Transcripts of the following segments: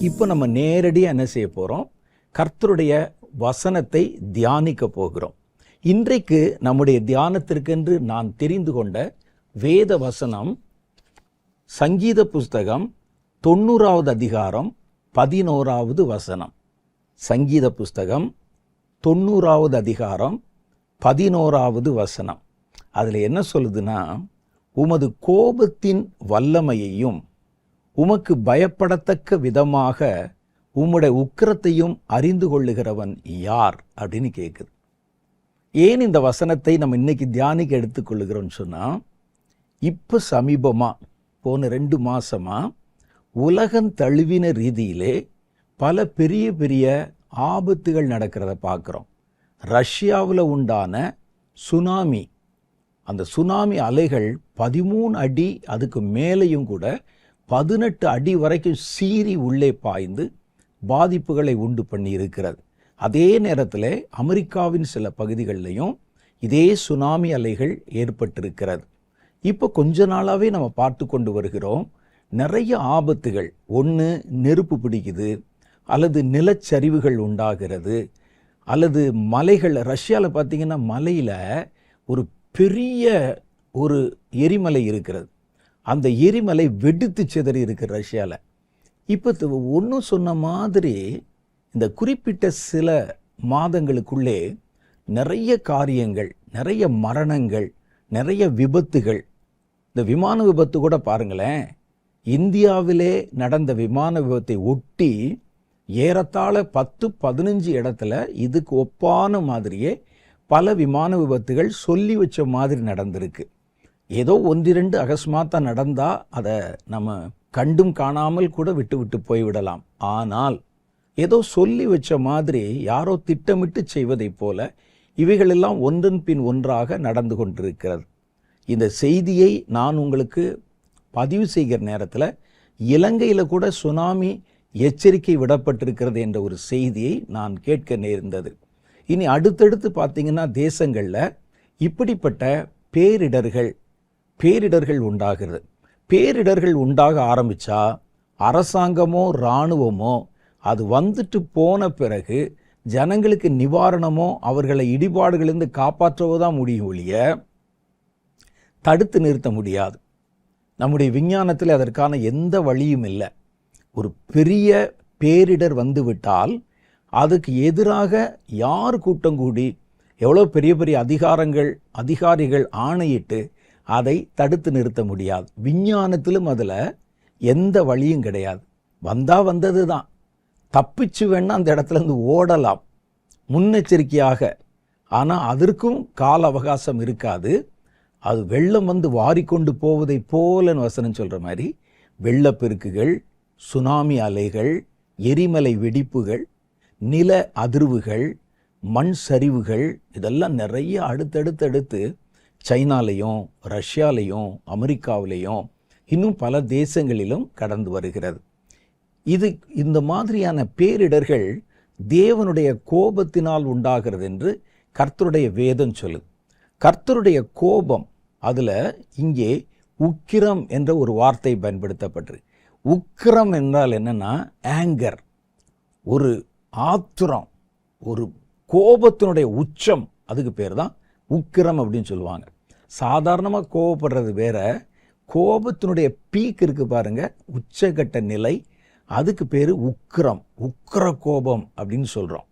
இப்போ நம்ம நேரடியாக என்ன செய்ய போகிறோம்? கர்த்தருடைய வசனத்தை தியானிக்க போகிறோம். இன்றைக்கு நம்முடைய தியானத்திற்கென்று நான் தெரிந்து கொண்ட வேத வசனம் சங்கீத புஸ்தகம் 90வது அதிகாரம் 11வது வசனம். சங்கீத புஸ்தகம் 90வது அதிகாரம் 11வது வசனம். அதில் என்ன சொல்லுதுன்னா, உமது கோபத்தின் வல்லமையையும் உமக்கு பயப்படத்தக்க விதமாக உம்முடைய உக்கிரத்தையும் அறிந்து கொள்ளுகிறவன் யார் அப்படின்னு கேட்குது. ஏன் இந்த வசனத்தை நம்ம இன்னைக்கு தியானிக்க எடுத்துக்கொள்ளுகிறோம்னு சொன்னால், இப்போ சமீபமாக போன 2 மாதமாக உலகம் தழுவின ரீதியிலே பல பெரிய பெரிய ஆபத்துகள் நடக்கிறத பார்க்குறோம். ரஷ்யாவில் உண்டான சுனாமி, அந்த சுனாமி அலைகள் 13 அடி அதுக்கு மேலேயும் கூட 18 அடி வரைக்கும் சீறி உள்ளே பாய்ந்து பாதிப்புகளை உண்டு பண்ணி இருக்கிறது. அதே நேரத்தில் அமெரிக்காவின் சில பகுதிகளிலையும் இதே சுனாமி அலைகள் ஏற்பட்டிருக்கிறது. இப்போ கொஞ்ச நாளாகவே நம்ம பார்த்து கொண்டு வருகிறோம். நிறைய ஆபத்துகள், ஒன்று நெருப்பு பிடிக்குது, அல்லது நிலச்சரிவுகள் உண்டாகிறது, அல்லது மலைகள். ரஷ்யாவில் பார்த்திங்கன்னா மலையில் ஒரு பெரிய ஒரு எரிமலை இருக்கிறது. அந்த எரிமலை வெடித்து சிதறி இருக்கு ரஷ்யாவில். இப்போ ஒன்றும் சொன்ன மாதிரி இந்த குறிப்பிட்ட சில மாதங்களுக்குள்ளே நிறைய காரியங்கள், நிறைய மரணங்கள், நிறைய விபத்துகள். இந்த விமான விபத்து கூட பாருங்களேன், இந்தியாவிலே நடந்த விமான விபத்தை ஒட்டி ஏறத்தாழ 10-15 இடத்துல இதுக்கு ஒப்பான மாதிரியே பல விமான விபத்துகள் சொல்லி வச்ச மாதிரி நடந்திருக்கு. ஏதோ 1-2 அகஸ்மாத்தாக நடந்தால் அதை நம்ம கண்டும் காணாமல் கூட விட்டு போய்விடலாம். ஆனால் ஏதோ சொல்லி வச்ச மாதிரி யாரோ திட்டமிட்டு செய்வதைப் போல இவைகளெல்லாம் ஒன்றன் பின் ஒன்றாக நடந்து கொண்டிருக்கிறது. இந்த செய்தியை நான் உங்களுக்கு பதிவு செய்கிற நேரத்தில் இலங்கையில் கூட சுனாமி எச்சரிக்கை விடப்பட்டிருக்கிறது என்ற ஒரு செய்தியை நான் கேட்க நேர்ந்தது. இனி அடுத்தடுத்து பார்த்திங்கன்னா தேசங்களில் இப்படிப்பட்ட பேரிடர்கள் உண்டாகிறது. பேரிடர்கள் உண்டாக ஆரம்பித்தா அரசாங்கமோ இராணுவமோ அது வந்துட்டு போன பிறகு ஜனங்களுக்கு நிவாரணமோ அவர்களை இடிபாடுகளிலிருந்து காப்பாற்றவோ தான் முடியும் ஒழிய தடுத்து நிறுத்த முடியாது. நம்முடைய விஞ்ஞானத்தில் அதற்கான எந்த வழியும் இல்லை. ஒரு பெரிய பேரிடர் வந்துவிட்டால் அதுக்கு எதிராக யார் கூட்டம் கூடி எவ்வளோ பெரிய பெரிய அதிகாரிகள் ஆணையிட்டு அதை தடுத்து நிறுத்த முடியாது. விஞ்ஞானத்திலும் அதில் எந்த வழியும் கிடையாது. வந்தது தான், தப்பிச்சு வேணா அந்த இடத்துலேருந்து ஓடலாம் முன்னெச்சரிக்கையாக. ஆனால் அதற்கும் கால அவகாசம் இருக்காது. அது வெள்ளம் வந்து வாரிக்கொண்டு போவதை போலன்னு வசனம் சொல்கிற மாதிரி வெள்ளப்பெருக்குகள், சுனாமி அலைகள், எரிமலை வெடிப்புகள், நில அதிர்வுகள், மண் சரிவுகள், இதெல்லாம் நிறைய அடுத்தடுத்து சைனாலையும் ரஷ்யாலையும் அமெரிக்காவிலையும் இன்னும் பல தேசங்களிலும் கடந்து வருகிறது. இந்த மாதிரியான பேரிடர்கள் தேவனுடைய கோபத்தினால் உண்டாகிறது என்று கர்த்தருடைய வேதம் சொல்லுது. கர்த்தருடைய கோபம், அதில் இங்கே உக்கிரம் என்ற ஒரு வார்த்தை பயன்படுத்தப்பட்டிருக்கு. உக்கிரம் என்றால் என்னன்னா ஆங்கர், ஒரு ஆத்திரம், ஒரு கோபத்தினுடைய உச்சம். அதுக்கு பேர் தான் உக்கிரம் அப்படின்னு சொல்லுவாங்க. சாதாரணமாக கோபப்படுறது வேற, கோபத்தினுடைய பீக் இருக்கு பாருங்க, உச்சகட்ட நிலை, அதுக்கு பேர் உக்கிரம், உக்கிர கோபம் அப்படின்னு சொல்கிறோம்.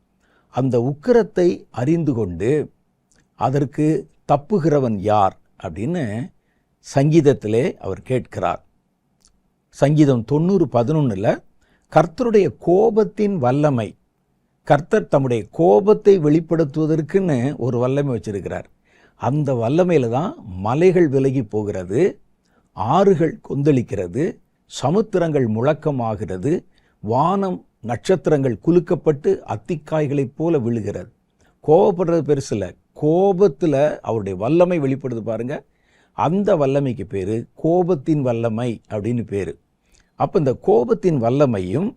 அந்த உக்கிரத்தை அறிந்து கொண்டு அதற்கு தப்புகிறவன் யார் அப்படின்னு சங்கீதத்திலே அவர் கேட்கிறார். சங்கீதம் 90:11 கர்த்தருடைய கோபத்தின் வல்லமை, கர்த்தர் தம்முடைய கோபத்தை வெளிப்படுத்துவதற்குன்னு ஒரு வல்லமை வச்சிருக்கிறார். அந்த வல்லமையில் தான் மலைகள் விலகி போகிறது, ஆறுகள் கொந்தளிக்கிறது, சமுத்திரங்கள் முழக்கமாகிறது, வானம் நட்சத்திரங்கள் குலுக்கப்பட்டு அத்திக்காய்களைப் போல விழுகிறது. கோபப்படுறது பெருசில்லை, கோபத்தில் அவருடைய வல்லமை வெளிப்படுது பாருங்க. அந்த வல்லமைக்கு பேர் கோபத்தின் வல்லமை அப்படின்னு பேர். அப்போ இந்த கோபத்தின் வல்லமையும்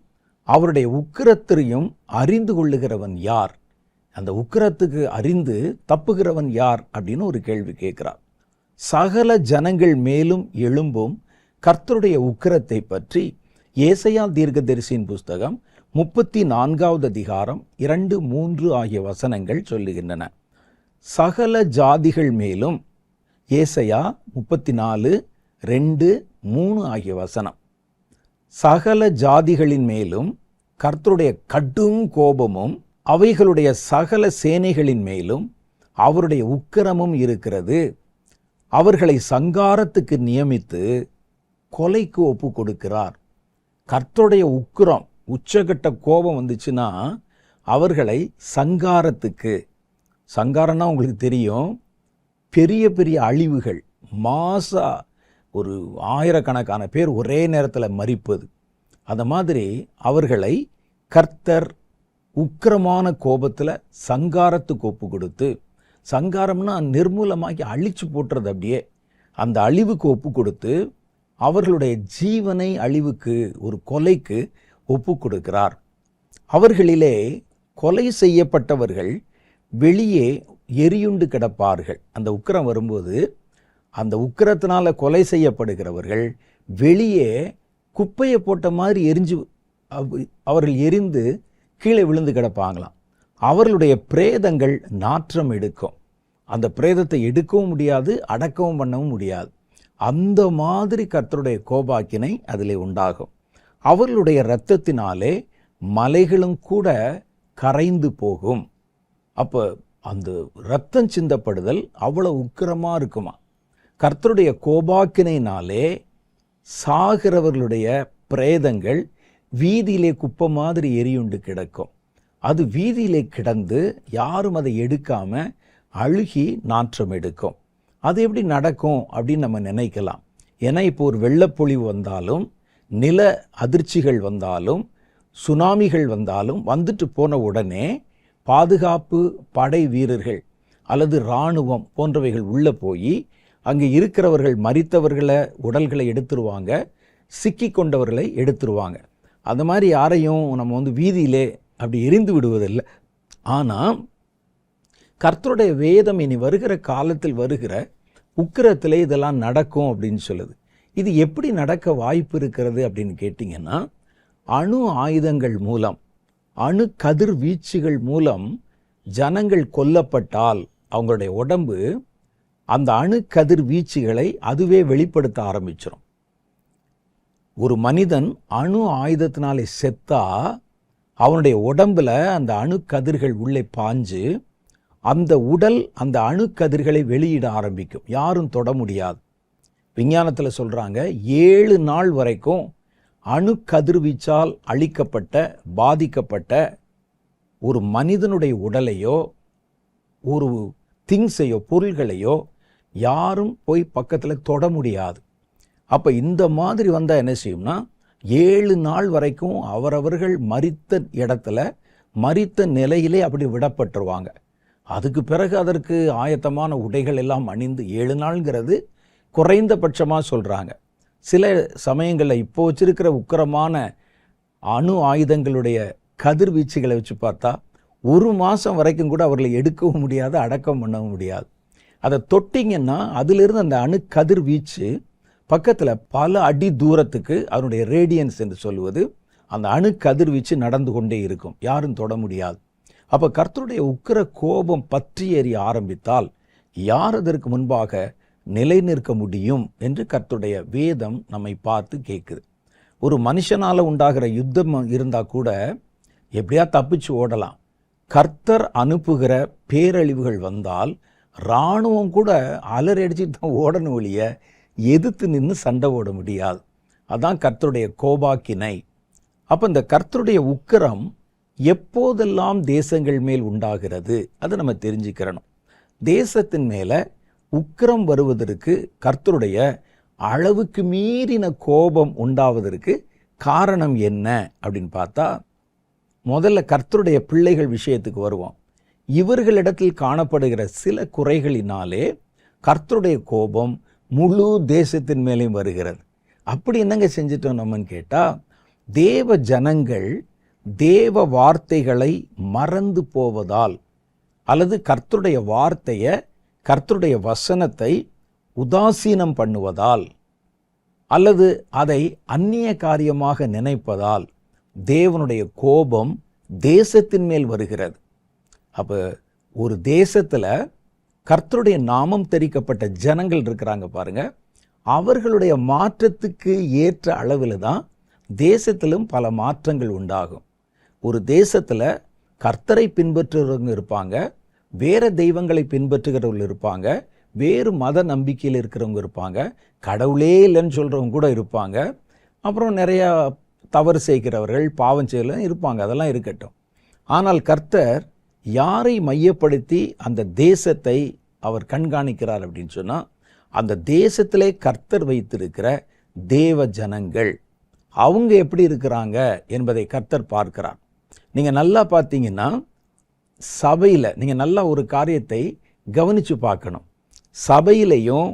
அவருடைய உக்கிரத்தையும் அறிந்து கொள்ளுகிறவன் யார், அந்த உக்கிரத்துக்கு அறிந்து தப்புகிறவன் யார் அப்படின்னு ஒரு கேள்வி கேட்கிறார். சகல ஜனங்கள் மேலும் எழும்பும் கர்த்தருடைய உக்கிரத்தை பற்றி ஏசாயா தீர்க்கதரிசியின் புஸ்தகம் 34வது அதிகாரம் 2, 3 ஆகிய வசனங்கள் சொல்லுகின்றன. சகல ஜாதிகள் மேலும், ஏசாயா 34, 2, 3 ஆகிய வசனம். சகல ஜாதிகளின் மேலும் கர்த்தருடைய கடும் கோபமும் அவைகளுடைய சகல சேனைகளின் மேலும் அவருடைய உக்கிரமும் இருக்கிறது. அவர்களை சங்காரத்துக்கு நியமித்து கொலைக்கு ஒப்பு கொடுக்கிறார். கர்த்தருடைய உக்கிரம், உச்சகட்ட கோபம் வந்துச்சுன்னா அவர்களை சங்காரத்துக்கு, சங்காரம்னா உங்களுக்கு தெரியும், பெரிய பெரிய அழிவுகள், மாசா ஒரு ஆயிரக்கணக்கான பேர் ஒரே நேரத்தில் மரிப்பது. அந்த மாதிரி அவர்களை கர்த்தர் உக்கிரமான கோபத்தில் சங்காரத்துக்கு ஒப்பு கொடுத்து, சங்காரம்னா நிர்மூலமாக்கி அழிச்சு போட்டுறது, அப்படியே அந்த அழிவுக்கு ஒப்பு கொடுத்து அவர்களுடைய ஜீவனை அழிவுக்கு, ஒரு கொலைக்கு ஒப்பு கொடுக்கிறார். அவர்களிலே கொலை செய்யப்பட்டவர்கள் வெளியே எரியுண்டு கிடப்பார்கள். அந்த உக்கிரம் வரும்போது அந்த உக்கிரத்தினால கொலை செய்யப்படுகிறவர்கள் வெளியே குப்பையை போட்ட மாதிரி அவர்கள் எரிந்து கீழே விழுந்து கிடப்பாங்களாம். அவர்களுடைய பிரேதங்கள் நாற்றம் எடுக்கும். அந்த பிரேதத்தை எடுக்கவும் முடியாது, அடக்கவும் பண்ணவும் முடியாது. அந்த மாதிரி கர்த்தருடைய கோபாக்கினை அதிலே உண்டாகும். அவர்களுடைய இரத்தத்தினாலே மலைகளும் கூட கரைந்து போகும். அப்போ அந்த இரத்தம் சிந்தப்படுதல் அவ்வளோ உக்கிரமாக இருக்குமா. கர்த்தருடைய கோபாக்கினையினாலே சாகிறவர்களுடைய பிரேதங்கள் வீதியிலே குப்பை மாதிரி எரியுண்டு கிடக்கும். அது வீதியிலே கிடந்து யாரும் அதை எடுக்காம அழுகி நாற்றம் எடுக்கும். அது எப்படி நடக்கும் அப்படின்னு நம்ம நினைக்கலாம். ஏன்னா இப்போ ஒரு வெள்ளப்பொழிவு வந்தாலும், நில அதிர்ச்சிகள் வந்தாலும், சுனாமிகள் வந்தாலும், வந்துட்டு போன உடனே பாதுகாப்பு படை வீரர்கள் அல்லது இராணுவம் போன்றவைகள் உள்ளே போய் அங்கே இருக்கிறவர்கள், மரித்தவர்களை உடல்களை எடுத்துருவாங்க, சிக்கி கொண்டவர்களை எடுத்துருவாங்க. அந்த மாதிரி யாரையும் நம்ம வீதியிலே அப்படி எரிந்து விடுவதில்லை. ஆனால் கர்த்தருடைய வேதம் இனி வருகிற காலத்தில் வருகிற உக்கிரத்தில் இதெல்லாம் நடக்கும் அப்படின்னு சொல்லுது. இது எப்படி நடக்க வாய்ப்பு இருக்கிறது அப்படின்னு கேட்டிங்கன்னா, அணு ஆயுதங்கள் மூலம், அணு கதிர்வீச்சுகள் மூலம் ஜனங்கள் கொல்லப்பட்டால் அவங்களுடைய உடம்பு அந்த அணு கதிர்வீச்சுகளை அதுவே வெளிப்படுத்த ஆரம்பிச்சிடும். ஒரு மனிதன் அணு ஆயுதத்தினாலே செத்தா அவனுடைய உடம்புல அந்த அணு கதிர்கள் உள்ளே பாஞ்சு அந்த உடல் அந்த அணு கதிர்களை வெளியிட ஆரம்பிக்கும். யாரும் தொட முடியாது. விஞ்ஞானத்தில் சொல்கிறாங்க, 7 நாள் வரைக்கும் அணு கதிர்வீச்சால் அழிக்கப்பட்ட, பாதிக்கப்பட்ட ஒரு மனிதனுடைய உடலையோ ஒரு திங்ஸையோ பொருள்களையோ யாரும் போய் பக்கத்தில் தொட முடியாது. அப்போ இந்த மாதிரி வந்தால் என்ன செய்யும்னா, 7 நாள் வரைக்கும் அவரவர்கள் மரித்த இடத்துல, மரித்த நிலையிலே அப்படி விடப்பட்டுருவாங்க. அதுக்கு பிறகு அதற்கு ஆயத்தமான உடைகள் எல்லாம் அணிந்து, 7 நாள்ங்கிறது குறைந்தபட்சமாக சொல்கிறாங்க. சில சமயங்களில் இப்போ வச்சிருக்கிற உக்கிரமான அணு ஆயுதங்களுடைய கதிர்வீச்சுகளை வச்சு பார்த்தா 1 மாதம் வரைக்கும் கூட அவர்களை எடுக்கவும் முடியாது, அடக்கம் பண்ணவும் முடியாது. அதை தொட்டிங்கன்னா அதிலிருந்து அந்த அணு கதிர்வீச்சு பக்கத்தில் பல அடி தூரத்துக்கு, அதனுடைய ரேடியன்ஸ் என்று சொல்லுவது, அந்த அணு கதிர்வீச்சு நடந்து கொண்டே இருக்கும், யாரும் தொட முடியாது. அப்போ கர்த்தருடைய உக்கிர கோபம் பற்றி எறிய ஆரம்பித்தால் யார் அதற்கு முன்பாக நிலை நிற்க முடியும் என்று கர்த்தருடைய வேதம் நம்மை பார்த்து கேட்குது. ஒரு மனுஷனால் உண்டாகிற யுத்தம் இருந்தால் கூட எப்படியா தப்பிச்சு ஓடலாம். கர்த்தர் அனுப்புகிற பேரழிவுகள் வந்தால் இராணுவம் கூட அலறி அடிச்சுட்டு தான் ஓடணும் ஒழிய எதிர்த்து நின்று சண்டை ஓட முடியாது. அதான் கர்த்தருடைய கோபாக்கினை. அப்போ இந்த கர்த்தருடைய உக்கிரம் எப்போதெல்லாம் தேசங்கள் மேல் உண்டாகிறது அதை நம்ம தெரிஞ்சுக்கிறணும். தேசத்தின் மேலே உக்கிரம் வருவதற்கு, கர்த்தருடைய அளவுக்கு மீறின கோபம் உண்டாவதற்கு காரணம் என்ன அப்படின்னு பார்த்தா, முதல்ல கர்த்தருடைய பிள்ளைகள் விஷயத்துக்கு வருவோம். இவர்களிடத்தில் காணப்படுகிற சில குறைகளினாலே கர்த்தருடைய கோபம் முழு தேசத்தின் மேலேயும் வருகிறது. அப்படி என்னங்க செஞ்சிட்டோம் நம்மன்னு கேட்டால், தேவ ஜனங்கள் தேவ வார்த்தைகளை மறந்து போவதால், அல்லது கர்த்தருடைய வார்த்தையை, கர்த்தருடைய வசனத்தை உதாசீனம் பண்ணுவதால், அல்லது அதை அந்நிய காரியமாக நினைப்பதால் தேவனுடைய கோபம் தேசத்தின் மேல் வருகிறது. அப்போ ஒரு தேசத்தில் கர்த்தருடைய நாமம் தெரிக்கப்பட்ட ஜனங்கள் இருக்கிறாங்க பாருங்க, அவர்களுடைய மாற்றத்துக்கு ஏற்ற அளவில் தான் தேசத்திலும் பல மாற்றங்கள் உண்டாகும். ஒரு தேசத்தில் கர்த்தரை பின்பற்றுறவங்க இருப்பாங்க, வேற தெய்வங்களை பின்பற்றுகிறவர்கள் இருப்பாங்க, வேறு மத நம்பிக்கையில் இருக்கிறவங்க இருப்பாங்க, கடவுளே இல்லைன்னு சொல்கிறவங்க கூட இருப்பாங்க, அப்புறம் நிறையா தவறு செய்கிறவர்கள் பாவம் செய்யலாம் இருப்பாங்க. அதெல்லாம் இருக்கட்டும். ஆனால் கர்த்தர் யாரை மையப்படுத்தி அந்த தேசத்தை அவர் கண்காணிக்கிறார் அப்படின்னு சொன்னால், அந்த தேசத்திலே கர்த்தர் வைத்திருக்கிற தேவ ஜனங்கள் அவங்க எப்படி இருக்கிறாங்க என்பதை கர்த்தர் பார்க்கிறார். நீங்கள் நல்லா பார்த்தீங்கன்னா சபையில் நீங்கள் நல்லா ஒரு காரியத்தை கவனித்து பார்க்கணும். சபையிலையும்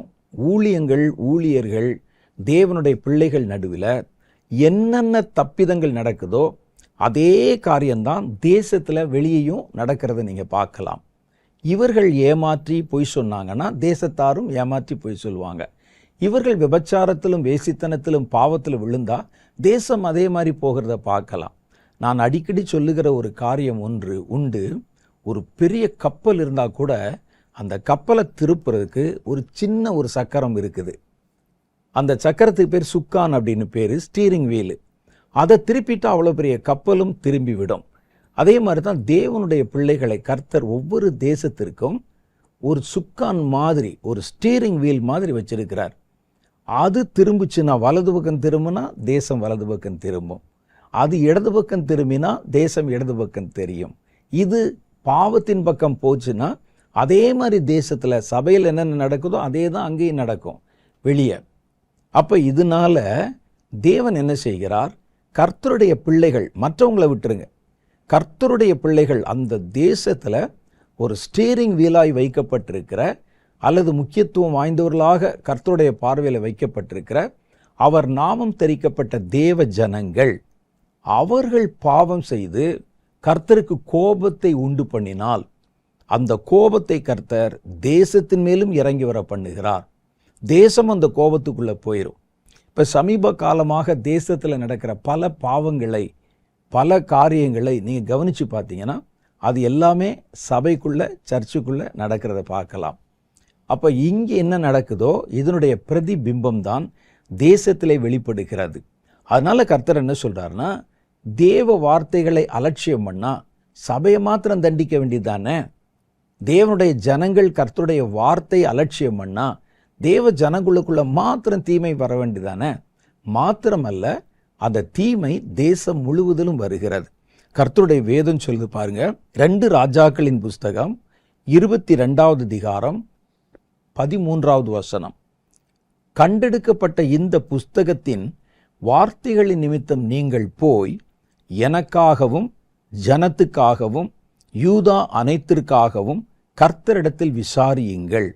ஊழியர்கள் தேவனுடைய பிள்ளைகள் நடுவில் என்னென்ன தப்பிதங்கள் நடக்குதோ அதே காரியம்தான் தேசத்தில் வெளியேயும் நடக்கிறத நீங்கள் பார்க்கலாம். இவர்கள் ஏமாற்றி பொய் சொன்னாங்கன்னா தேசத்தாரும் ஏமாற்றி பொய் சொல்லுவாங்க. இவர்கள் விபச்சாரத்திலும் வேசித்தனத்திலும் பாவத்திலும் விழுந்தா தேசம் அதே மாதிரி போகிறத பார்க்கலாம். நான் அடிக்கடி சொல்லுகிற ஒரு காரியம் ஒன்று உண்டு. ஒரு பெரிய கப்பல் இருந்தால் கூட அந்த கப்பலை திருப்புறதுக்கு ஒரு சின்ன ஒரு சக்கரம் இருக்குது. அந்த சக்கரத்துக்கு பேர் சுக்கான் அப்படின்னு பேர், ஸ்டீரிங் வீலு. அதை திருப்பிட்டா அவ்வளோ பெரிய கப்பலும் திரும்பி விடும். அதே மாதிரி தான் தேவனுடைய பிள்ளைகளை கர்த்தர் ஒவ்வொரு தேசத்திற்கும் ஒரு சுக்கான் மாதிரி, ஒரு ஸ்டீரிங் வீல் மாதிரி வச்சிருக்கிறார். அது திரும்பிச்சுன்னா வலது பக்கம் திரும்பினா தேசம் வலது பக்கம் திரும்பும், அது இடது பக்கம் திரும்பினா தேசம் இடது பக்கம் தெரியும். இது பாவத்தின் பக்கம் போச்சுன்னா அதே மாதிரி தேசத்தில் சபையில் என்னென்ன நடக்குதோ அதே தான் அங்கேயும் நடக்கும் வெளியே. அப்போ இதனால தேவன் என்ன செய்கிறார், கர்த்தருடைய பிள்ளைகள், மற்றவங்களை விட்டுருங்க, கர்த்தருடைய பிள்ளைகள் அந்த தேசத்தில் ஒரு ஸ்டீரிங் வீலாய் வைக்கப்பட்டிருக்கிற அல்லது முக்கியத்துவம் வாய்ந்தவர்களாக கர்த்தருடைய பார்வையில் வைக்கப்பட்டிருக்கிற அவர் நாமம் தெரிக்கப்பட்ட தேவ ஜனங்கள், அவர்கள் பாவம் செய்து கர்த்தருக்கு கோபத்தை உண்டு பண்ணினால் அந்த கோபத்தை கர்த்தர் தேசத்தின் மேலும் இறங்கி வர பண்ணுகிறார். தேசம் அந்த கோபத்துக்குள்ளே போயிடும். இப்போ சமீப காலமாக தேசத்தில் நடக்கிற பல பாவங்களை, பல காரியங்களை நீங்கள் கவனித்து பார்த்தீங்கன்னா அது எல்லாமே சபைக்குள்ளே, சர்ச்சுக்குள்ளே நடக்கிறத பார்க்கலாம். அப்போ இங்கே என்ன நடக்குதோ இதனுடைய பிரதிபிம்பம் தான் தேசத்திலே வெளிப்படுகிறது. அதனால் கர்த்தர் என்ன சொல்கிறாருன்னா, தேவ வார்த்தைகளை அலட்சியம் பண்ணால் சபையை மாத்திரம் தண்டிக்க வேண்டியதானே. தேவனுடைய ஜனங்கள் கர்த்தருடைய வார்த்தை அலட்சியம் பண்ணால் தேவ ஜனங்களுக்குள்ள மாத்திரம் தீமை வர வேண்டியதானே. மாத்திரமல்ல, அந்த தீமை தேசம் முழுவதிலும் வருகிறது. கர்த்தருடைய வேதம் சொல்லுது பாருங்க, 2 ராஜாக்களின் புஸ்தகம் 22வது அதிகாரம் 13வது வசனம். கண்டெடுக்கப்பட்ட இந்த புஸ்தகத்தின் வார்த்தைகளின் நிமித்தம் நீங்கள் போய் எனக்காகவும் ஜனத்துக்காகவும் யூதா அனைத்திற்காகவும் கர்த்தரிடத்தில் விசாரியுங்கள்.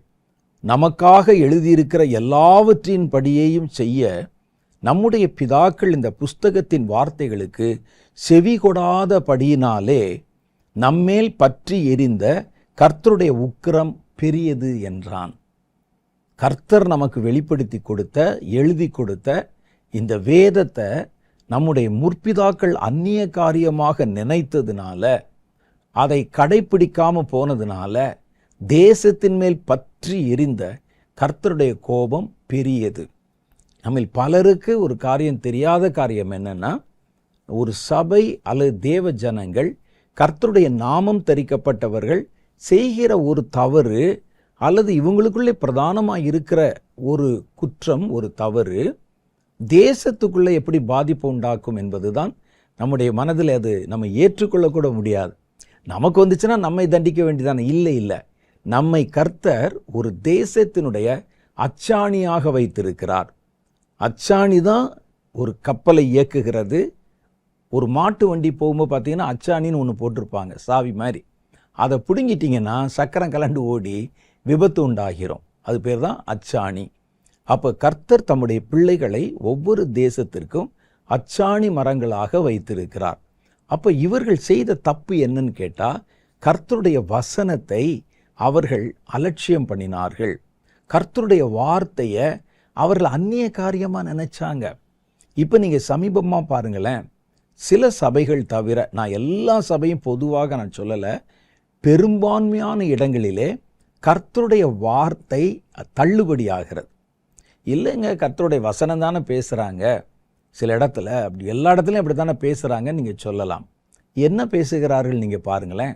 நமக்காக எழுதியிருக்கிற எல்லாவற்றின் படியையும் செய்ய நம்முடைய பிதாக்கள் இந்த புஸ்தகத்தின் வார்த்தைகளுக்கு செவி கொடாத படியினாலே நம்மேல் பற்றி எரிந்த கர்த்தருடைய உக்கிரம் பெரியது என்றான். கர்த்தர் நமக்கு வெளிப்படுத்தி கொடுத்த, எழுதி கொடுத்த இந்த வேதத்தை நம்முடைய முற்பிதாக்கள் அந்நிய காரியமாக நினைத்ததுனால, அதை கடைப்பிடிக்காம போனதுனால தேசத்தின் மேல் பற்றி எரிந்த கர்த்தருடைய கோபம் பெரியது. நம்ம பலருக்கு ஒரு காரியம் தெரியாத காரியம் என்னன்னா, ஒரு சபை அல்லது தேவ ஜனங்கள், கர்த்தருடைய நாமம் தரிக்கப்பட்டவர்கள் செய்கிற ஒரு தவறு அல்லது இவங்களுக்குள்ளே பிரதானமாக இருக்கிற ஒரு குற்றம், ஒரு தவறு தேசத்துக்குள்ளே எப்படி பாதிப்பு உண்டாக்கும் என்பதுதான் நம்முடைய மனதில் அது நம்ம ஏற்றுக்கொள்ளக்கூட முடியாது. நமக்கு வந்துச்சுன்னா நம்மை தண்டிக்க வேண்டியதானே. இல்லை, நம்மை கர்த்தர் ஒரு தேசத்தினுடைய அச்சாணியாக வைத்திருக்கிறார். அச்சாணி தான் ஒரு கப்பலை இயக்குகிறது. ஒரு மாட்டு வண்டி போகும்போது பார்த்தீங்கன்னா அச்சாணின்னு ஒன்று போட்டிருப்பாங்க, சாவி மாதிரி. அதை பிடுங்கிட்டிங்கன்னா சக்கரம் கலண்டு ஓடி விபத்து உண்டாகிறோம். அது பேர் தான் அச்சாணி. அப்போ கர்த்தர் தம்முடைய பிள்ளைகளை ஒவ்வொரு தேசத்திற்கும் அச்சாணி மரங்களாக வைத்திருக்கிறார். அப்போ இவர்கள் செய்த தப்பு என்னன்னு கேட்டால், கர்த்தருடைய வசனத்தை அவர்கள் அலட்சியம் பண்ணினார்கள். கர்த்தருடைய வார்த்தையை அவர்கள் அந்நிய காரியமாக நினைச்சாங்க. இப்போ நீங்கள் சமீபமாக பாருங்களேன், சில சபைகள் தவிர, நான் எல்லா சபையும் பொதுவாக நான் சொல்லலை, பெரும்பான்மையான இடங்களிலே கர்த்தருடைய வார்த்தை தள்ளுபடி ஆகிறது. இல்லைங்க, கர்த்தருடைய வசனம் தானே பேசுகிறாங்க, சில இடத்துல அப்படி எல்லா இடத்துலையும் அப்படி தானே பேசுகிறாங்கன்னு நீங்கள் சொல்லலாம். என்ன பேசுகிறார்கள் நீங்கள் பாருங்களேன்.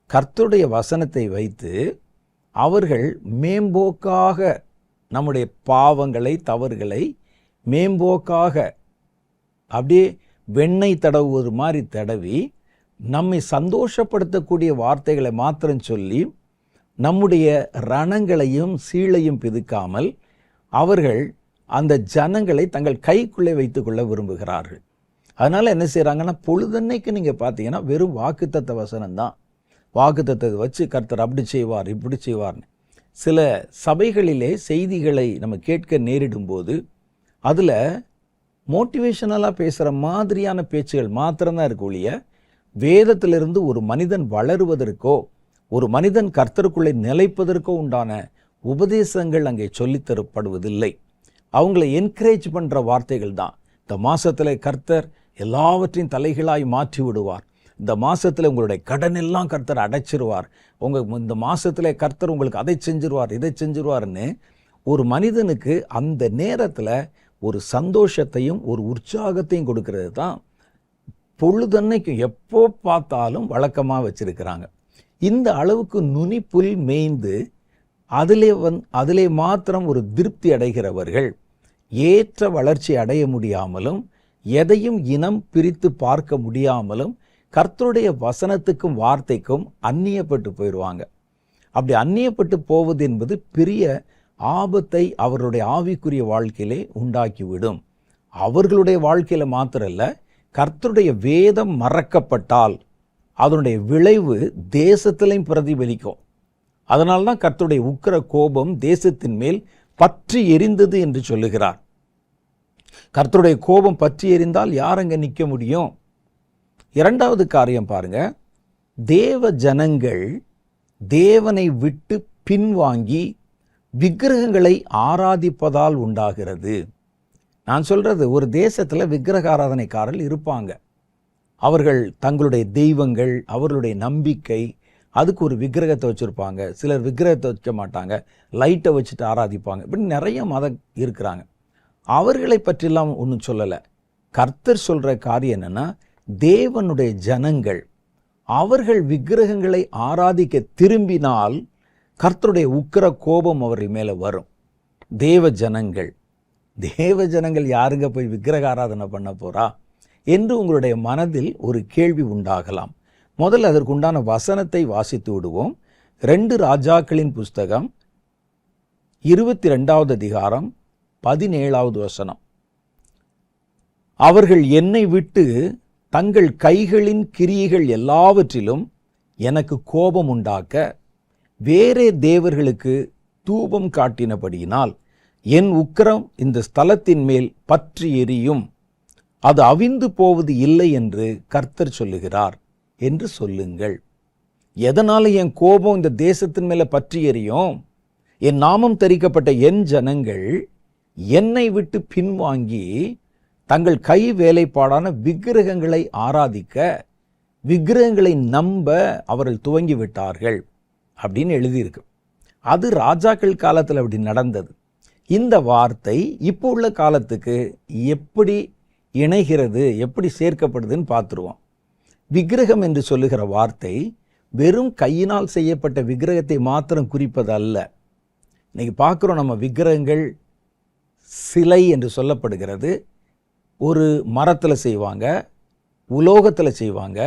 கர்த்தருடைய வசனத்தை வைத்து அவர்கள் மேம்போக்காக நம்முடைய பாவங்களை, தவறுகளை மேம்போக்காக அப்படியே வெண்ணெய் தடவுவது மாதிரி தடவி நம்மை சந்தோஷப்படுத்தக்கூடிய வார்த்தைகளை மாத்திரம் சொல்லி நம்முடைய ரணங்களையும் சீழையும் பிதுக்காமல் அவர்கள் அந்த ஜனங்களை தங்கள் கைக்குள்ளே வைத்துக்கொள்ள விரும்புகிறார்கள். அதனால் என்ன செய்கிறாங்கன்னா, பொழுதன்னைக்கு நீங்கள் பார்த்தீங்கன்னா வெறும் வாக்குத்தத்த வசனம் தான். வாக்குத்தத்தை வச்சு கர்த்தர் அப்படி செய்வார், இப்படி செய்வார்னு. சில சபைகளிலே செய்திகளை நம்ம கேட்க நேரிடும் போது அதில் மோட்டிவேஷனலாக பேசுகிற மாதிரியான பேச்சுகள் மாத்திரம்தான் இருக்கு ஒழிய, வேதத்திலிருந்து ஒரு மனிதன் வளருவதற்கோ ஒரு மனிதன் கர்த்தருக்குள்ளே நிலைப்பதற்கோ உண்டான உபதேசங்கள் அங்கே சொல்லித்தரப்படுவதில்லை. அவங்கள என்கரேஜ் பண்ணுற வார்த்தைகள் தான். இந்த மாதத்தில் கர்த்தர் எல்லாவற்றையும் தலைகளாய் மாற்றி விடுவார், இந்த மாதத்தில் உங்களுடைய கடன் எல்லாம் கர்த்தர் அடைச்சிருவார், இந்த மாதத்தில் கர்த்தர் உங்களுக்கு அதை செஞ்சிருவார், இதை செஞ்சிருவார்னு ஒரு மனிதனுக்கு அந்த நேரத்தில் ஒரு சந்தோஷத்தையும் ஒரு உற்சாகத்தையும் கொடுக்கறது தான் பொழுதன்னைக்கும் எப்போ பார்த்தாலும் வழக்கமாக வச்சிருக்கிறாங்க. இந்த அளவுக்கு நுனிப்புல் மேய்ந்து அதிலே மாத்திரம் ஒரு திருப்தி அடைகிறவர்கள் ஏற்ற வளர்ச்சி அடைய முடியாமலும் எதையும் இனம் பிரித்து பார்க்க முடியாமலும் கர்த்தருடைய வசனத்துக்கும் வார்த்தைக்கும் அந்நியப்பட்டு போயிடுவாங்க. அப்படி அந்நியப்பட்டு போவது என்பது பெரிய ஆபத்தை அவர்களுடைய ஆவிக்குரிய வாழ்க்கையிலே உண்டாக்கிவிடும். அவர்களுடைய வாழ்க்கையில மாத்திரல்ல, கர்த்தருடைய வேதம் மறக்கப்பட்டால் அதனுடைய விளைவு தேசத்திலையும் பிரதிபலிக்கும். அதனால்தான் கர்த்தருடைய உக்கிர கோபம் தேசத்தின் மேல் பற்றி எரிந்தது என்று சொல்லுகிறார். கர்த்தருடைய கோபம் பற்றி எரிந்தால் யார் அங்கே நிற்க முடியும்? இரண்டாவது காரியம் பாருங்க, தேவ ஜனங்கள் தேவனை விட்டு பின்வாங்கி விக்கிரகங்களை ஆராதிப்பதால் உண்டாகிறது. நான் சொல்றது, ஒரு தேசத்தில் விக்கிரக ஆராதனைக்காரர்கள் இருப்பாங்க. அவர்கள் தங்களுடைய தெய்வங்கள், அவர்களுடைய நம்பிக்கை, அதுக்கு ஒரு விக்கிரகத்தை வச்சுருப்பாங்க. சிலர் விக்கிரகத்தை வைக்க மாட்டாங்க, லைட்டை வச்சுட்டு ஆராதிப்பாங்க. இப்படி நிறைய மதம் இருக்கிறாங்க. அவர்களை பற்றிலாம் ஒன்றும் சொல்லலை. கர்த்தர் சொல்கிற காரியம் என்னென்னா, தேவனுடைய ஜனங்கள் அவர்கள் விக்கிரகங்களை ஆராதிக்க திரும்பினால் கர்த்தருடைய உக்கிர கோபம் அவர்கள் மேலே வரும். தேவ ஜனங்கள் யாருங்க போய் விக்கிரக ஆராதனை பண்ண போறா என்று உங்களுடைய மனதில் ஒரு கேள்வி உண்டாகலாம். முதல்ல அதற்குண்டான வசனத்தை வாசித்து விடுவோம். 2 ராஜாக்களின் புஸ்தகம் 22வது அதிகாரம் 17வது வசனம். அவர்கள் என்னை விட்டு தங்கள் கைகளின் கிரியைகள் எல்லாவற்றிலும் எனக்கு கோபம் உண்டாக்க வேறே தேவர்களுக்கு தூபம் காட்டினபடியினால் என் உக்கிரம் இந்த ஸ்தலத்தின் மேல் பற்றி எரியும், அது அவிந்து போவது இல்லை என்று கர்த்தர் சொல்லுகிறார் என்று சொல்லுங்கள். எதனால என் கோபம் இந்த தேசத்தின் மேல பற்றி எரியும்? என் நாமம் தரிக்கப்பட்ட என் ஜனங்கள் என்னை விட்டு பின்வாங்கி தங்கள் கை வேலைப்பாடான விக்கிரகங்களை ஆராதிக்க, விக்கிரகங்களை நம்ப அவர்கள் துவங்கி விட்டார்கள் அப்படின்னு எழுதியிருக்கு. அது ராஜாக்கள் காலத்தில் அப்படி நடந்தது. இந்த வார்த்தை இப்போ உள்ள காலத்துக்கு எப்படி இணைகிறது, எப்படி சேர்க்கப்படுதுன்னு பார்த்துருவோம். விக்கிரகம் என்று சொல்லுகிற வார்த்தை வெறும் கையினால் செய்யப்பட்ட விக்கிரகத்தை மாத்திரம் குறிப்பது அல்ல. இன்னைக்கு பார்க்குறோம் நம்ம விக்கிரகங்கள், சிலை என்று சொல்லப்படுகிறது. ஒரு மரத்தில் செய்வாங்க, உலோகத்தில் செய்வாங்க,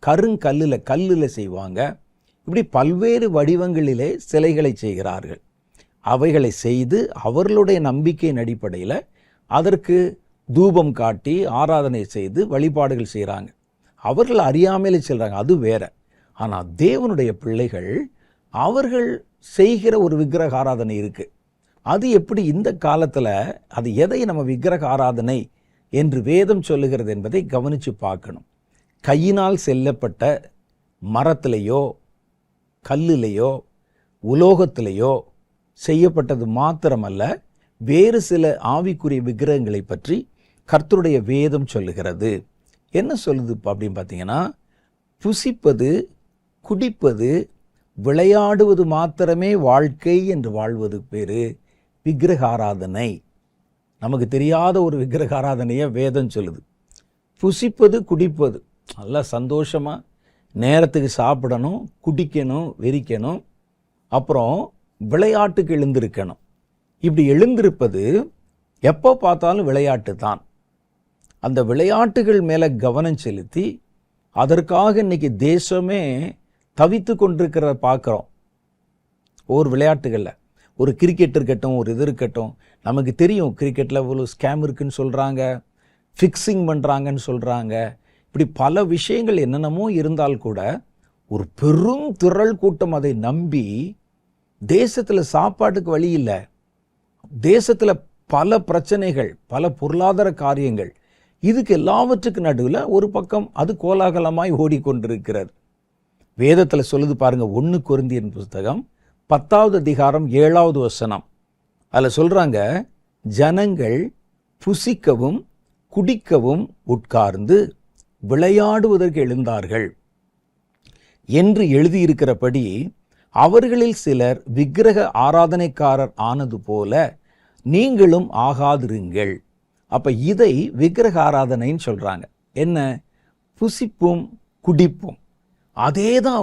கல்லில் செய்வாங்க. இப்படி பல்வேறு வடிவங்களிலே சிலைகளை செய்கிறார்கள். அவைகளை செய்து அவர்களுடைய நம்பிக்கையின் அடிப்படையில் அதற்கு தூபம் காட்டி ஆராதனை செய்து வழிபாடுகள் செய்கிறாங்க. அவர்கள் அறியாமலே செல்றாங்க, அது வேற. ஆனால் தேவனுடைய பிள்ளைகள் அவர்கள் செய்கிற ஒரு விக்கிரக ஆராதனை இருக்கு. அது எப்படி இந்த காலத்தில், அது எதை நம்ம விக்கிரக ஆராதனை என்று வேதம் சொல்லுகிறது என்பதை கவனித்து பார்க்கணும். கையினால் செல்லப்பட்ட மரத்திலேயோ கல்லிலேயோ உலோகத்திலேயோ செய்யப்பட்டது மாத்திரமல்ல, வேறு சில ஆவிக்குரிய விக்கிரகங்களை பற்றி கர்த்தருடைய வேதம் சொல்லுகிறது. என்ன சொல்லுது அப்படின்னு பார்த்தீங்கன்னா, புசிப்பது, குடிப்பது, விளையாடுவது மாத்திரமே வாழ்க்கை என்று வாழ்வது பேரு விக்கிரக ஆராதனை. நமக்கு தெரியாத ஒரு விக்கிரக ஆராதனையை வேதம் சொல்லுது. புசிப்பது, குடிப்பது, நல்லா சந்தோஷமாக நேரத்துக்கு சாப்பிடணும், குடிக்கணும், வெறிக்கணும், அப்புறம் விளையாட்டுக்கு எழுந்திருக்கணும். இப்படி எழுந்திருப்பது எப்போ பார்த்தாலும் விளையாட்டு தான். அந்த விளையாட்டுகள் மேலே கவனம் செலுத்தி அதற்காக இன்னைக்கு தேசமே தவித்து கொண்டிருக்கிறத பார்க்குறோம். ஒரு விளையாட்டுகளில் ஒரு கிரிக்கெட் இருக்கட்டும், ஒரு இது இருக்கட்டும், நமக்கு தெரியும் கிரிக்கெட்டில் இவ்வளோ ஸ்கேம் இருக்குன்னு சொல்கிறாங்க, ஃபிக்ஸிங் பண்ணுறாங்கன்னு சொல்கிறாங்க. இப்படி பல விஷயங்கள் என்னென்னமோ இருந்தால் கூட ஒரு பெரும் திரள் கூட்டம் அதை நம்பி தேசத்தில் சாப்பாட்டுக்கு வழி இல்லை, தேசத்தில் பல பிரச்சனைகள், பல பொருளாதார காரியங்கள், இதுக்கு எல்லாவற்றுக்கு நடுவில் ஒரு பக்கம் அது கோலாகலமாய் ஓடிக்கொண்டிருக்கிறது. வேதத்தில் சொல்லுது பாருங்க, 1 கொரிந்தியன் புஸ்தகம் 10வது அதிகாரம் 7வது வசனம். அதில் சொல்கிறாங்க, ஜனங்கள் புசிக்கவும் குடிக்கவும் உட்கார்ந்து விளையாடுவதற்கு எழுந்தார்கள் என்று எழுதியிருக்கிறபடி அவர்களில் சிலர் விக்கிரக ஆராதனைக்காரர் ஆனது போல நீங்களும் ஆகாதிருங்கள். அப்போ இதை விக்கிரக ஆராதனைன்னு சொல்கிறாங்க. என்ன? புசிப்பும் குடிப்பும். அதே தான்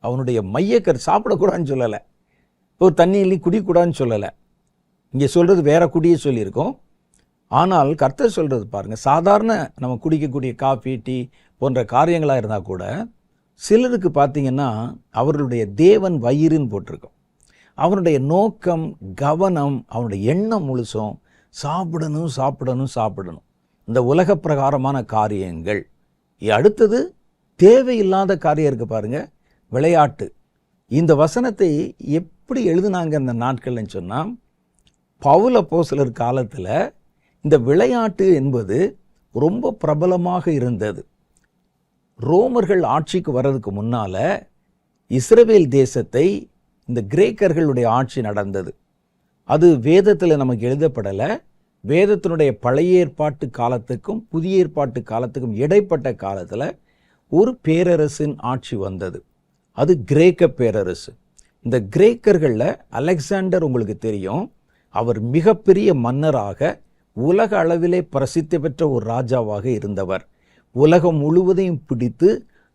அவனுடைய மையக்கர். சாப்பிடக்கூடாதுன்னு சொல்லலை, ஒரு தண்ணியிலையும் குடிக்கூடாதுன்னு சொல்லலை. இங்கே சொல்கிறது வேற குடியை சொல்லியிருக்கோம். ஆனால் கர்த்தர் சொல்கிறது பாருங்கள், சாதாரண நம்ம குடிக்கக்கூடிய காஃபி, டீ போன்ற காரியங்களாக இருந்தால் கூட சிலருக்கு பார்த்தீங்கன்னா அவர்களுடைய தேவன் வயிறுன்னு போட்டிருக்கோம். அவனுடைய நோக்கம், கவனம், அவனுடைய எண்ணம் முழுசும் சாப்பிடணும் சாப்பிடணும் சாப்பிடணும், இந்த உலக பிரகாரமான காரியங்கள். அடுத்தது தேவையில்லாத காரியம் இருக்குது பாருங்கள், விளையாட்டு. இந்த வசனத்தை எப்படி எழுதுனாங்க இந்த நாட்கள்னு சொன்னால், பவுல் அப்போஸ்தலர் காலத்தில் இந்த விளையாட்டு என்பது ரொம்ப பிரபலமாக இருந்தது. ரோமர்கள் ஆட்சிக்கு வர்றதுக்கு முன்னால் இஸ்ரவேல் தேசத்தை இந்த கிரேக்கர்களுடைய ஆட்சி நடந்தது. அது வேதத்தில் நமக்கு எழுதப்படலை. வேதத்தினுடைய பழைய ஏற்பாட்டு காலத்துக்கும் புதிய ஏற்பாட்டு காலத்துக்கும் இடைப்பட்ட காலத்தில் ஒரு பேரரசின் ஆட்சி வந்தது. அது கிரேக்க பேரரசு. இந்த கிரேக்கர்களில் அலெக்சாண்டர் உங்களுக்கு தெரியும், அவர் மிகப்பெரிய மன்னராக உலக அளவிலே பிரசித்தி பெற்ற ஒரு ராஜாவாக இருந்தவர். உலகம் முழுவதையும் பிடித்து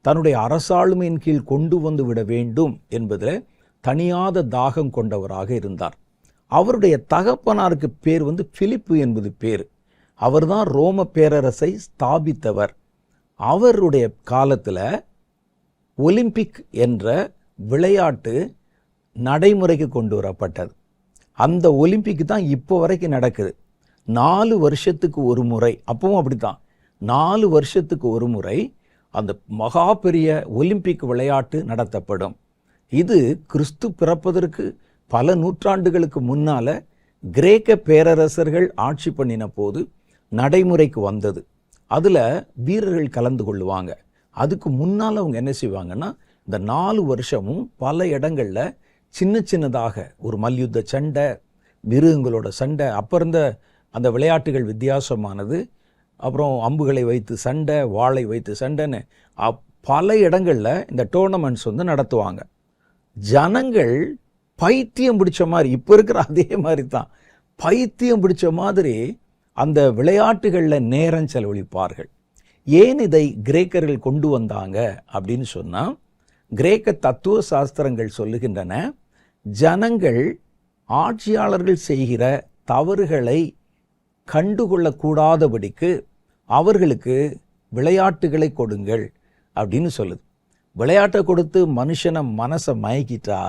தன்னுடைய அரசாளுமையின் கீழ் கொண்டு வந்து விட வேண்டும் என்பதில் தனியாத தாகம் கொண்டவராக இருந்தார். அவருடைய தகப்பனாருக்கு பேர் பிலிப்பு என்பது பேர். அவர்தான் ரோம பேரரசை ஸ்தாபித்தவர். அவருடைய காலத்தில் ஒலிம்பிக் என்ற விளையாட்டு நடைமுறைக்கு கொண்டு வரப்பட்டது. அந்த ஒலிம்பிக் தான் இப்போ வரைக்கும் நடக்குது. 4 வருஷத்துக்கு ஒரு முறை, அப்பவும் அப்படித்தான், 4 வருஷத்துக்கு ஒரு முறை அந்த மகா பெரிய ஒலிம்பிக் விளையாட்டு நடத்தப்படும். இது கிறிஸ்து பிறப்பதற்கு பல நூற்றாண்டுகளுக்கு முன்னால் கிரேக்க பேரரசர்கள் ஆட்சி பண்ணின போது நடைமுறைக்கு வந்தது. அதில் வீரர்கள் கலந்து கொள்ளுவாங்க. அதுக்கு முன்னால் அவங்க என்ன செய்வாங்கன்னா, இந்த 4 வருஷமும் பல இடங்களில் சின்ன சின்னதாக ஒரு மல்யுத்த சண்டை, மிருகங்களோட சண்டை, அப்போ இருந்த அந்த விளையாட்டுகள் வித்தியாசமானது. அப்புறம் அம்புகளை வைத்து சண்டை, வாளை வைத்து சண்டைன்னு பல இடங்களில் இந்த டோர்னமெண்ட்ஸ் நடத்துவாங்க. ஜனங்கள் பைத்தியம் பிடிச்ச மாதிரி, இப்போ இருக்கிற அதே மாதிரி தான் பைத்தியம் பிடிச்ச மாதிரி அந்த விளையாட்டுகளில் நேரம் செலவழிப்பார்கள். ஏன் இதை கிரேக்கர்கள் கொண்டு வந்தாங்க அப்படின்னு சொன்னால், கிரேக்க தத்துவ சாஸ்திரங்கள் சொல்லுகின்றன, ஜனங்கள் ஆட்சியாளர்கள் செய்கிற தவறுகளை கண்டுகொள்ளக்கூடாதபடிக்கு அவர்களுக்கு விளையாட்டுகளை கொடுங்கள் அப்படின்னு சொல்லுது. விளையாட்டை கொடுத்து மனுஷனை மனசை மயக்கிட்டா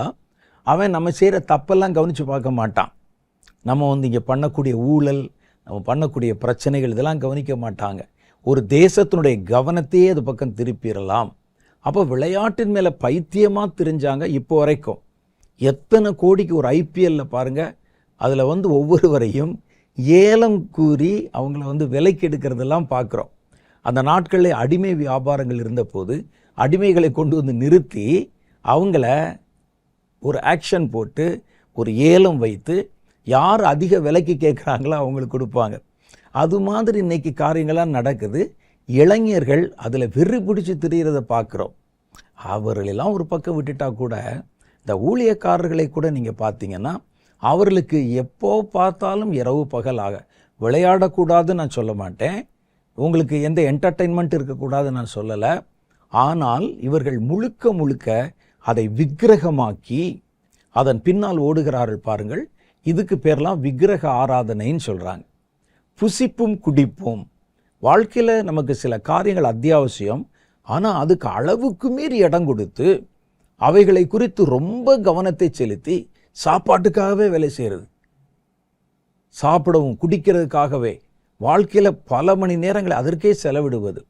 அவன் நம்ம செய்கிற தப்பெல்லாம் கவனித்து பார்க்க மாட்டான். நம்ம இங்கே பண்ணக்கூடிய ஊழல், நம்ம பண்ணக்கூடிய பிரச்சனைகள், இதெல்லாம் கவனிக்க மாட்டாங்க. ஒரு தேசத்தினுடைய கவனத்தையே அது பக்கம் திருப்பிடலாம். அப்போ விளையாட்டின் மேலே பைத்தியமாக தெரிஞ்சாங்க. இப்போ வரைக்கும் எத்தனை கோடிக்கு ஒரு ஐபிஎல்ல பாருங்கள், அதில் ஒவ்வொருவரையும் ஏலம் கூறி அவங்கள விலைக்கு எடுக்கிறதெல்லாம் பார்க்குறோம். அந்த நாட்களில் அடிமை வியாபாரங்கள் இருந்தபோது அடிமைகளை கொண்டு நிறுத்தி அவங்கள ஒரு ஆக்ஷன் போட்டு ஒரு ஏலம் வைத்து யார் அதிக விலைக்கு கேட்குறாங்களோ அவங்களுக்கு கொடுப்பாங்க. அது மாதிரி இன்னைக்கு காரியங்கள்லாம் நடக்குது. இளைஞர்கள் அதில் வெறி பிடிச்சி திரியிறதை பார்க்குறோம். அவர்களெல்லாம் ஒரு பக்கம் விட்டுட்டா கூட, இந்த ஊழியக்காரர்களை கூட நீங்கள் பார்த்தீங்கன்னா, அவர்களுக்கு எப்போ பார்த்தாலும் இரவு பகலாக விளையாடக்கூடாதுன்னு நான் சொல்ல மாட்டேன், உங்களுக்கு எந்த என்டர்டெயின்மெண்ட் இருக்கக்கூடாதுன்னு நான் சொல்லலை. ஆனால் இவர்கள் முழுக்க முழுக்க அதை விக்கிரகமாக்கி அதன் பின்னால் ஓடுகிறார்கள் பாருங்கள். இதுக்கு பேர்லாம் விக்கிரக ஆராதனைன்னு சொல்கிறாங்க. புசிப்பும் குடிப்பும். வாழ்க்கையில் நமக்கு சில காரியங்கள் அத்தியாவசியம், ஆனால் அதுக்கு அளவுக்கு மீறி இடம் கொடுத்து அவைகளை குறித்து ரொம்ப கவனத்தை செலுத்தி சாப்பாட்டுக்காகவே வேலை செய்கிறது, சாப்பிடவும் குடிக்கிறதுக்காகவே வாழ்க்கையில் பல மணி நேரங்களை அதற்கே செலவிடுவது,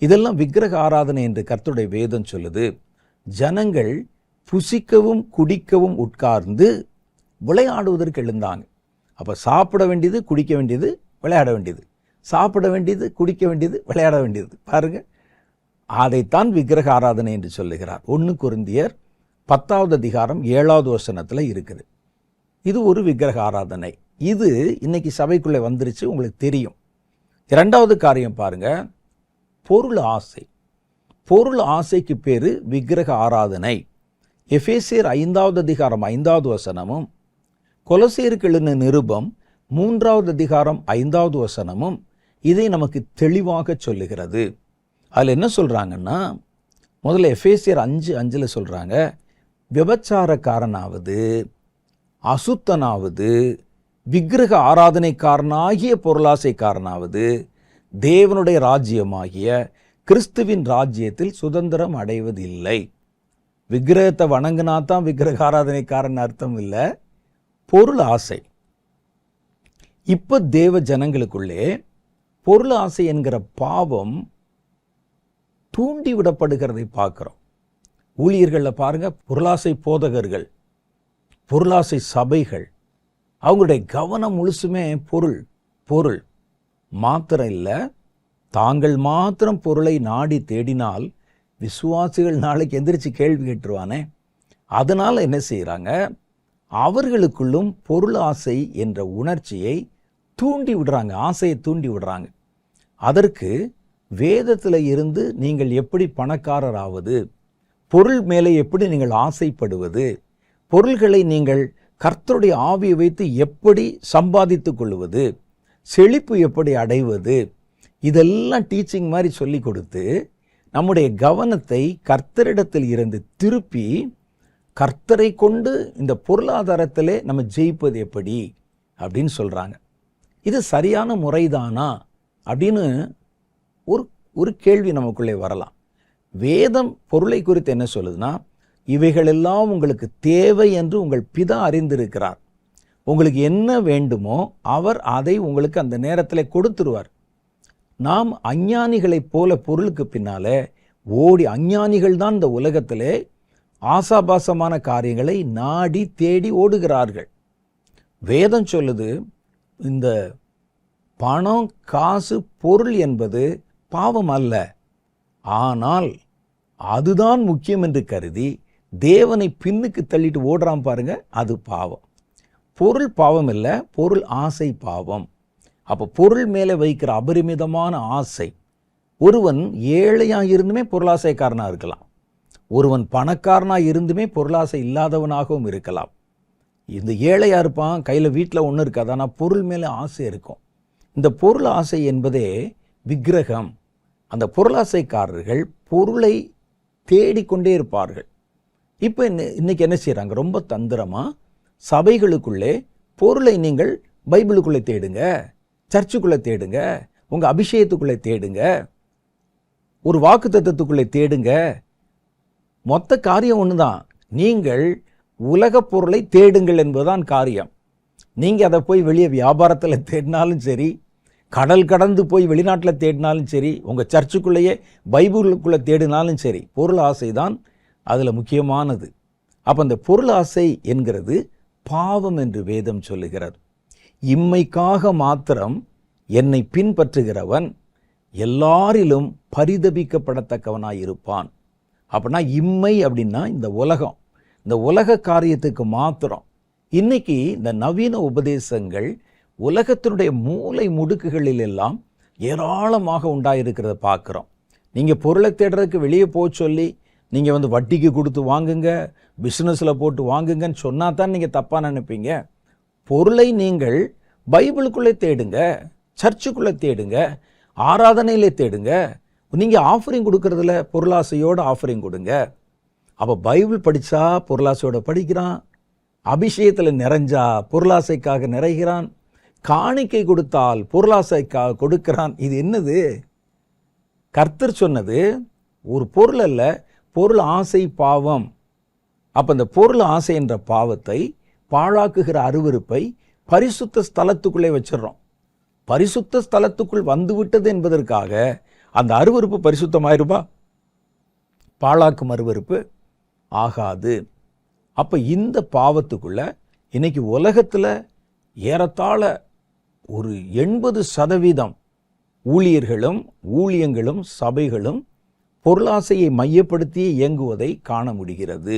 இதெல்லாம் விக்கிரக ஆராதனை என்று கர்த்தருடைய வேதம் சொல்லுது. ஜனங்கள் புசிக்கவும் குடிக்கவும் உட்கார்ந்து விளையாடுவதற்கு எழுந்தாங்க. அப்போ சாப்பிட வேண்டியது, குடிக்க வேண்டியது, விளையாட வேண்டியது, சாப்பிட வேண்டியது, குடிக்க வேண்டியது, விளையாட வேண்டியது. பாருங்க, அதைத்தான் விக்கிரக ஆராதனை என்று சொல்லுகிறார். 1 கொரிந்தியர் 10வது அதிகாரம் 7வது வசனத்தில் இருக்குது. இது ஒரு விக்கிரக ஆராதனை. இது இன்னைக்கு சபைக்குள்ளே வந்துருச்சு, உங்களுக்கு தெரியும். 2வது காரியம் பாருங்க, பொருள் ஆசை. பொருள் ஆசைக்கு பேரு விக்கிரக ஆராதனை. எபேசியர் 5வது அதிகாரம் 5வது வசனமும், கொலோசியருக்கு எழுதின நிருபம் 3வது அதிகாரம் 5வது வசனமும் இதை நமக்கு தெளிவாக சொல்லுகிறது. அதில் என்ன சொல்றாங்கன்னா, முதல்ல எபேசியர் 5:5 சொல்றாங்க, விபச்சாரக்காரனாவது அசுத்தனாவது விக்கிரக ஆராதனைக்காரனாகிய பொருளாசைக்காரனாவது தேவனுடைய ராஜ்யமாகிய கிறிஸ்துவின் ராஜ்யத்தில் சுதந்திரம் அடைவதில்லை. விக்கிரகத்தை வணங்கினா தான் விக்கிரக ஆராதனைக்காரன் அர்த்தம் இல்லை. பொருள் ஆசை. இப்ப தேவ ஜனங்களுக்குள்ளே பொருள் ஆசை என்கிற பாவம் தூண்டி விடப்படுகிறதை பார்க்கிறோம். ஊழியர்களில் பாருங்க, பொருளாசை போதகர்கள், பொருளாசை சபைகள், அவங்களுடைய கவனம் முழுசுமே பொருள். பொருள் மாத்திரம் இல்லை, தாங்கள் மாத்திரம் பொருளை நாடி தேடினால் விசுவாசிகள் நாளைக்கு எந்திரிச்சு கேள்வி கேட்டுருவானே. அதனால் என்ன செய்கிறாங்க, அவர்களுக்குள்ளும் பொருள் ஆசை என்ற உணர்ச்சியை தூண்டி விடுறாங்க, ஆசையை தூண்டி விடுறாங்க. அதற்கு வேதத்தில் இருந்து நீங்கள் எப்படி பணக்காரராவது, பொருள் மேலே எப்படி நீங்கள் ஆசைப்படுவது, பொருள்களை நீங்கள் கர்த்தருடைய ஆவியை வைத்து எப்படி சம்பாதித்து கொள்வது, செழிப்பு எப்படி அடைவது, இதெல்லாம் டீச்சிங் மாதிரி சொல்லி கொடுத்து நம்முடைய கவனத்தை கர்த்தரிடத்தில் இருந்து திருப்பி கர்த்தரை கொண்டு இந்த பொருளாதாரத்திலே நம்ம ஜெயிப்பது எப்படி அப்படின்னு சொல்கிறாங்க. இது சரியான முறைதானா அப்படின்னு ஒரு கேள்வி நமக்குள்ளே வரலாம். வேதம் பொருளை குறித்து என்ன சொல்லுதுன்னா, இவைகளெல்லாம் உங்களுக்கு தேவை என்று உங்கள் பிதா அறிந்திருக்கிறார். உங்களுக்கு என்ன வேண்டுமோ அவர் அதை உங்களுக்கு அந்த நேரத்தில் கொடுத்துருவார். நாம் அஞ்ஞானிகளைப் போல பொருளுக்கு பின்னாலே ஓடி, அஞ்ஞானிகள் தான் இந்த உலகத்திலே ஆசாபாசமான காரியங்களை நாடி தேடி ஓடுகிறார்கள். வேதம் சொல்லுது, இந்த பணம், காசு, பொருள் என்பது பாவம் அல்ல, ஆனால் அதுதான் முக்கியம் என்று கருதி தேவனை பின்னுக்கு தள்ளிட்டு ஓடுறான் பாருங்க, அது பாவம். பொருள் பாவம் இல்லை, பொருள் ஆசை பாவம். அப்போ பொருள் மேலே வைக்கிற அபரிமிதமான ஆசை. ஒருவன் ஏழையாக இருந்துமே பொருளாசைக்காரனாக இருக்கலாம், ஒருவன் பணக்காரனாக இருந்துமே பொருளாசை இல்லாதவனாகவும் இருக்கலாம். இந்த ஏழையாக இருப்பான், கையில் வீட்டில் ஒன்றும் இருக்காது, ஆனால் பொருள் மேலே ஆசை இருக்கும். இந்த பொருள் ஆசை என்பதே விக்கிரகம். அந்த பொருளாசைக்காரர்கள் பொருளை தேடிக்கொண்டே இருப்பார்கள். இப்போ இன்னைக்கு என்ன செய்கிறாங்க, ரொம்ப தந்திரமாக சபைகளுக்குள்ளே பொருளை நீங்கள் பைபிளுக்குள்ளே தேடுங்க, சர்ச்சுக்குள்ளே தேடுங்க, உங்கள் அபிஷேகத்துக்குள்ளே தேடுங்க, ஒரு வாக்கு தத்துவத்துக்குள்ளே தேடுங்க. மொத்த காரியம் ஒன்று தான், நீங்கள் உலக பொருளை தேடுங்கள் என்பதுதான் காரியம். நீங்கள் அதை போய் வெளியே வியாபாரத்தில் தேடினாலும் சரி, கடல் கடந்து போய் வெளிநாட்டில் தேடினாலும் சரி, உங்கள் சர்ச்சுக்குள்ளேயே பைபிளுக்குள்ளே தேடினாலும் சரி, பொருள் ஆசை தான் அதில் முக்கியமானது. அப்போ அந்த பொருள் ஆசை என்கிறது பாவம் என்று வேதம் சொல்லுகிறது. இம்மைக்காக மாத்திரம் என்னை பின்பற்றுகிறவன் எல்லாரிலும் பரிதபிக்கப்படத்தக்கவனாய் இருப்பான். அப்படின்னா இம்மை அப்படின்னா இந்த உலகம், இந்த உலக காரியத்துக்கு மாத்திரம் இன்னைக்கு இந்த நவீன உபதேசங்கள் உலகத்தினுடைய மூலை முடுக்குகளில் எல்லாம் ஏராளமாக உண்டாயிருக்கிறத பார்க்குறோம். நீங்கள் பொருளை தேடுறதுக்கு வெளியே போக சொல்லி நீங்கள் வட்டிக்கு கொடுத்து வாங்குங்க, பிஸ்னஸில் போட்டு வாங்குங்கன்னு சொன்னா தான் நீங்கள் தப்பாக நினைப்பீங்க. பொருளை நீங்கள் பைபிளுக்குள்ளே தேடுங்க, சர்ச்சுக்குள்ளே தேடுங்க, ஆராதனையிலே தேடுங்க. நீங்கள் ஆஃபரிங் கொடுக்கறதுல பொருளாசையோடு ஆஃபரிங் கொடுங்க. அப்போ பைபிள் படித்தா பொருளாசையோடு படிக்கிறான், அபிஷேகத்தில் நிறைஞ்சா பொருளாசைக்காக நிறைகிறான், காணிக்கை கொடுத்தால் பொருளாசைக்காக கொடுக்கிறான். இது என்னது? கர்த்தர் சொன்னது ஒரு பொருள் அல்ல, பொருள் ஆசை பாவம். அப்போ இந்த பொருள் ஆசை என்ற பாவத்தை, பாழாக்குகிற அருவருப்பை பரிசுத்த ஸ்தலத்துக்குள்ளே வச்சிடறோம். பரிசுத்த ஸ்தலத்துக்குள் வந்துவிட்டது என்பதற்காக அந்த அருவருப்பு பரிசுத்தமாயிருப்பா? பாழாக்கும் அருவருப்பு ஆகாது. அப்போ இந்த பாவத்துக்குள்ள இன்னைக்கு உலகத்தில் ஏறத்தாழ ஒரு 80% ஊழியர்களும் ஊழியங்களும் சபைகளும் பொருளாசையை மையப்படுத்தி இயங்குவதை காண முடிகிறது.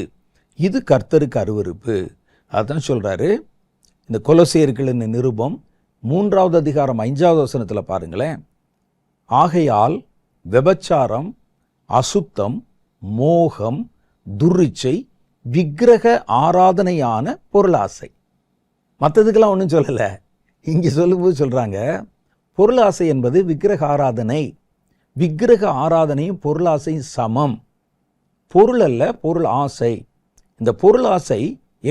இது கர்த்தருக்கு அருவருப்பு. அதான் சொல்றாரு இந்த கொலோசியர்களின் நிருபம் 3வது அதிகாரம் 5வது வசனத்தில் பாருங்களேன். ஆகையால் விபச்சாரம், அசுத்தம், மோகம், துர்ரிச்சை, விக்கிரக ஆராதனையான பொருளாசை. மற்றதுக்கெல்லாம் ஒன்றும் சொல்லலை. இங்கே சொல்லும்போது சொல்கிறாங்க பொருளாசை என்பது விக்கிரக ஆராதனை. விக்கிரக ஆராதனையும் பொருளாசையும் சமம். பொருள் அல்ல, பொருள் ஆசை. இந்த பொருள் ஆசை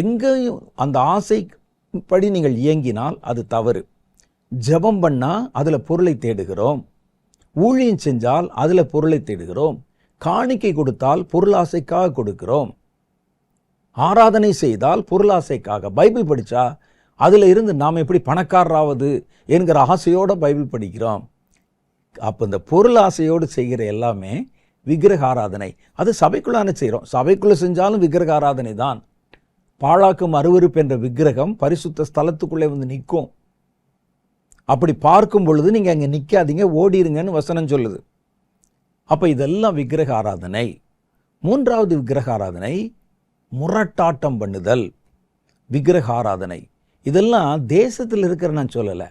எங்கேயும் அந்த ஆசை படி நீங்கள் இயங்கினால் அது தவறு. ஜெபம் பண்ணால் அதில் பொருளை தேடுகிறோம், ஊழியம் செஞ்சால் அதில் பொருளை தேடுகிறோம், காணிக்கை கொடுத்தால் பொருளாசைக்காக கொடுக்கிறோம், ஆராதனை செய்தால் பொருளாசைக்காக, பைபிள் படித்தா அதில் இருந்து நாம் எப்படி பணக்காரராவது என்கிற ஆசையோடு பைபிள் படிக்கிறோம். அப்போ இந்த பொருள் ஆசையோடு செய்கிற எல்லாமே விக்கிரக ஆராதனை. அது சபைக்குள்ளான செய்கிறோம். சபைக்குள்ளே செஞ்சாலும் விக்கிரக ஆராதனை தான். பாழாக்கும் அருவருப்பு என்ற விக்கிரகம் பரிசுத்த ஸ்தலத்துக்குள்ளே நிற்கும். அப்படி பார்க்கும் பொழுது நீங்கள் அங்கே நிற்காதீங்க, ஓடிருங்கன்னு வசனம் சொல்லுது. அப்போ இதெல்லாம் விக்கிரக ஆராதனை. 3வது விக்கிரக ஆராதனை முரட்டாட்டம் பண்ணுதல். விக்கிரக ஆராதனை இதெல்லாம் தேசத்தில் இருக்கிற நான் சொல்லலை,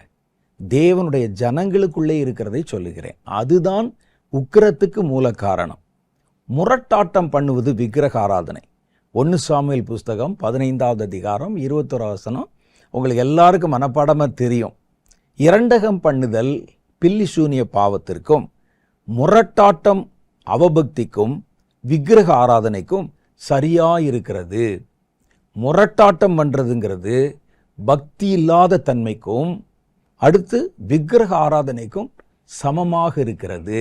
தேவனுடைய ஜனங்களுக்குள்ளே இருக்கிறதை சொல்லுகிறேன். அதுதான் உக்கிரத்துக்கு மூல காரணம். முரட்டாட்டம் பண்ணுவது விக்கிரக ஆராதனை. 1 சாமுவேல் புஸ்தகம் 15வது அதிகாரம் 21 வசனம் உங்களுக்கு எல்லாருக்கும் மனப்பாடமாக தெரியும். இரண்டகம் பண்ணுதல் பில்லி சூனிய பாவத்திற்கும், முரட்டாட்டம் அவபக்திக்கும், விக்கிரக ஆராதனைக்கும் சரியா இருக்கிறது. முரட்டாட்டம் பண்ணுறதுங்கிறது பக்தி இல்லாத தன்மைக்கும், அடுத்து விக்கிரக ஆராதனைக்கும் சமமாக இருக்கிறது.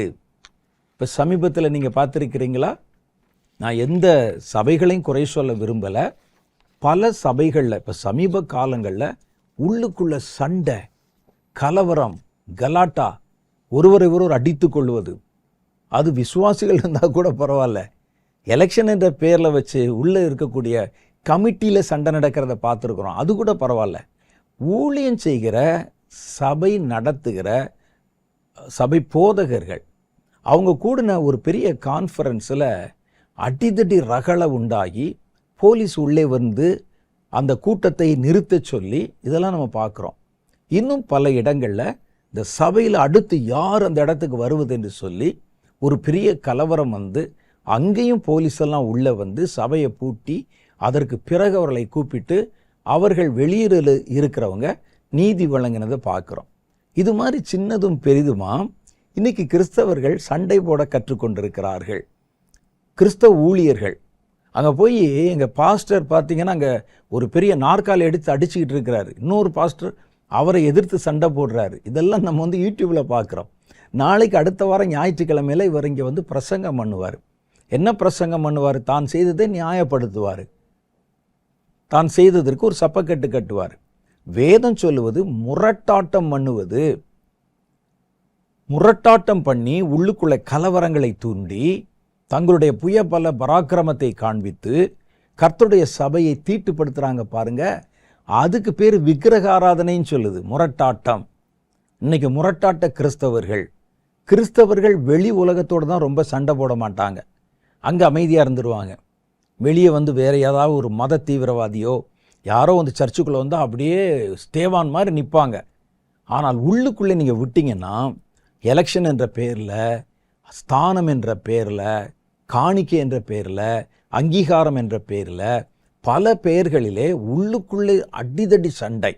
இப்போ சமீபத்தில் நீங்கள் பார்த்துருக்கிறீங்களா? நான் எந்த சபைகளையும் குறை சொல்ல விரும்பலை. பல சபைகளில் இப்போ சமீப காலங்களில் உள்ளுக்குள்ள சண்டை, கலவரம், கலாட்டா, ஒருவரை ஒருவர் அடித்து கொள்வது. அது விசுவாசிகள் இருந்தால் கூட பரவாயில்ல, எலெக்ஷன் என்ற பேரில் வச்சு உள்ளே இருக்கக்கூடிய கமிட்டியில் சண்டை நடக்கிறத பார்த்துருக்குறோம். அது கூட பரவாயில்ல. ஊழியம் செய்கிற, சபை நடத்துகிற சபை போதகர்கள் அவங்க கூடின ஒரு பெரிய கான்ஃபரன்ஸில் அடிதடி ரகளை உண்டாகி போலீஸ் உள்ளே வந்து அந்த கூட்டத்தை நிறுத்த சொல்லி இதெல்லாம் நம்ம பார்க்குறோம். இன்னும் பல இடங்களில் இந்த சபையில் அடுத்து யார் அந்த இடத்துக்கு வருவது என்று சொல்லி ஒரு பெரிய கலவரம் வந்து அங்கேயும் போலீஸெல்லாம் உள்ளே வந்து சபையை பூட்டி அதற்கு பிறகு அவர்களை கூப்பிட்டு அவர்கள் வெளியில் இருக்கிறவங்க நீதி வழங்கினதை பார்க்குறோம். இது மாதிரி சின்னதும் பெரிதுமா இன்னைக்கு கிறிஸ்தவர்கள் சண்டை போட கற்றுக்கொண்டிருக்கிறார்கள். கிறிஸ்தவ ஊழியர்கள் அங்கே போய் எங்கள் பாஸ்டர் பார்த்தீங்கன்னா அங்கே ஒரு பெரிய நாற்காலி எடுத்து அடிச்சுக்கிட்டு இருக்கிறாரு, இன்னொரு பாஸ்டர் அவரை எதிர்த்து சண்டை போடுறாரு. இதெல்லாம் நம்ம யூடியூப்பில் பார்க்குறோம். நாளைக்கு அடுத்த வாரம் ஞாயிற்றுக்கிழமையில் இவர் இங்கே பிரசங்கம் பண்ணுவார். என்ன பிரசங்கம் பண்ணுவார்? தான் செய்ததை நியாயப்படுத்துவார், தான் செய்ததற்கு ஒரு சப்பக்கட்டு கட்டுவார். வேதம் சொல்லுவது முரட்டாட்டம் பண்ணுவது. முரட்டாட்டம் பண்ணி உள்ளுக்குள்ள கலவரங்களை தூண்டி தங்களுடைய புயபல பராக்கிரமத்தை காண்பித்து கர்த்தருடைய சபையை தீட்டுப்படுத்துகிறாங்க பாருங்க. அதுக்கு பேர் விக்கிரக ஆராதனைன்னு சொல்லுது, முரட்டாட்டம். இன்னைக்கு முரட்டாட்ட கிறிஸ்தவர்கள் வெளி உலகத்தோடு தான் ரொம்ப சண்டை போட மாட்டாங்க, அங்கே அமைதியாக இருந்துருவாங்க. வெளியே வேற ஏதாவது ஒரு மத தீவிரவாதியோ யாரோ வந்து சர்ச்சுக்குள்ளே வந்தால் அப்படியே ஸ்டேவான் மாதிரி நிற்பாங்க. ஆனால் உள்ளுக்குள்ளே நீங்கள் விட்டீங்கன்னா எலெக்ஷன் என்ற பேரில், ஸ்தானம் என்ற பேரில், காணிக்கை என்ற பேரில், அங்கீகாரம் என்ற பேரில், பல பெயர்களிலே உள்ளுக்குள்ளே அடிதடி சண்டை.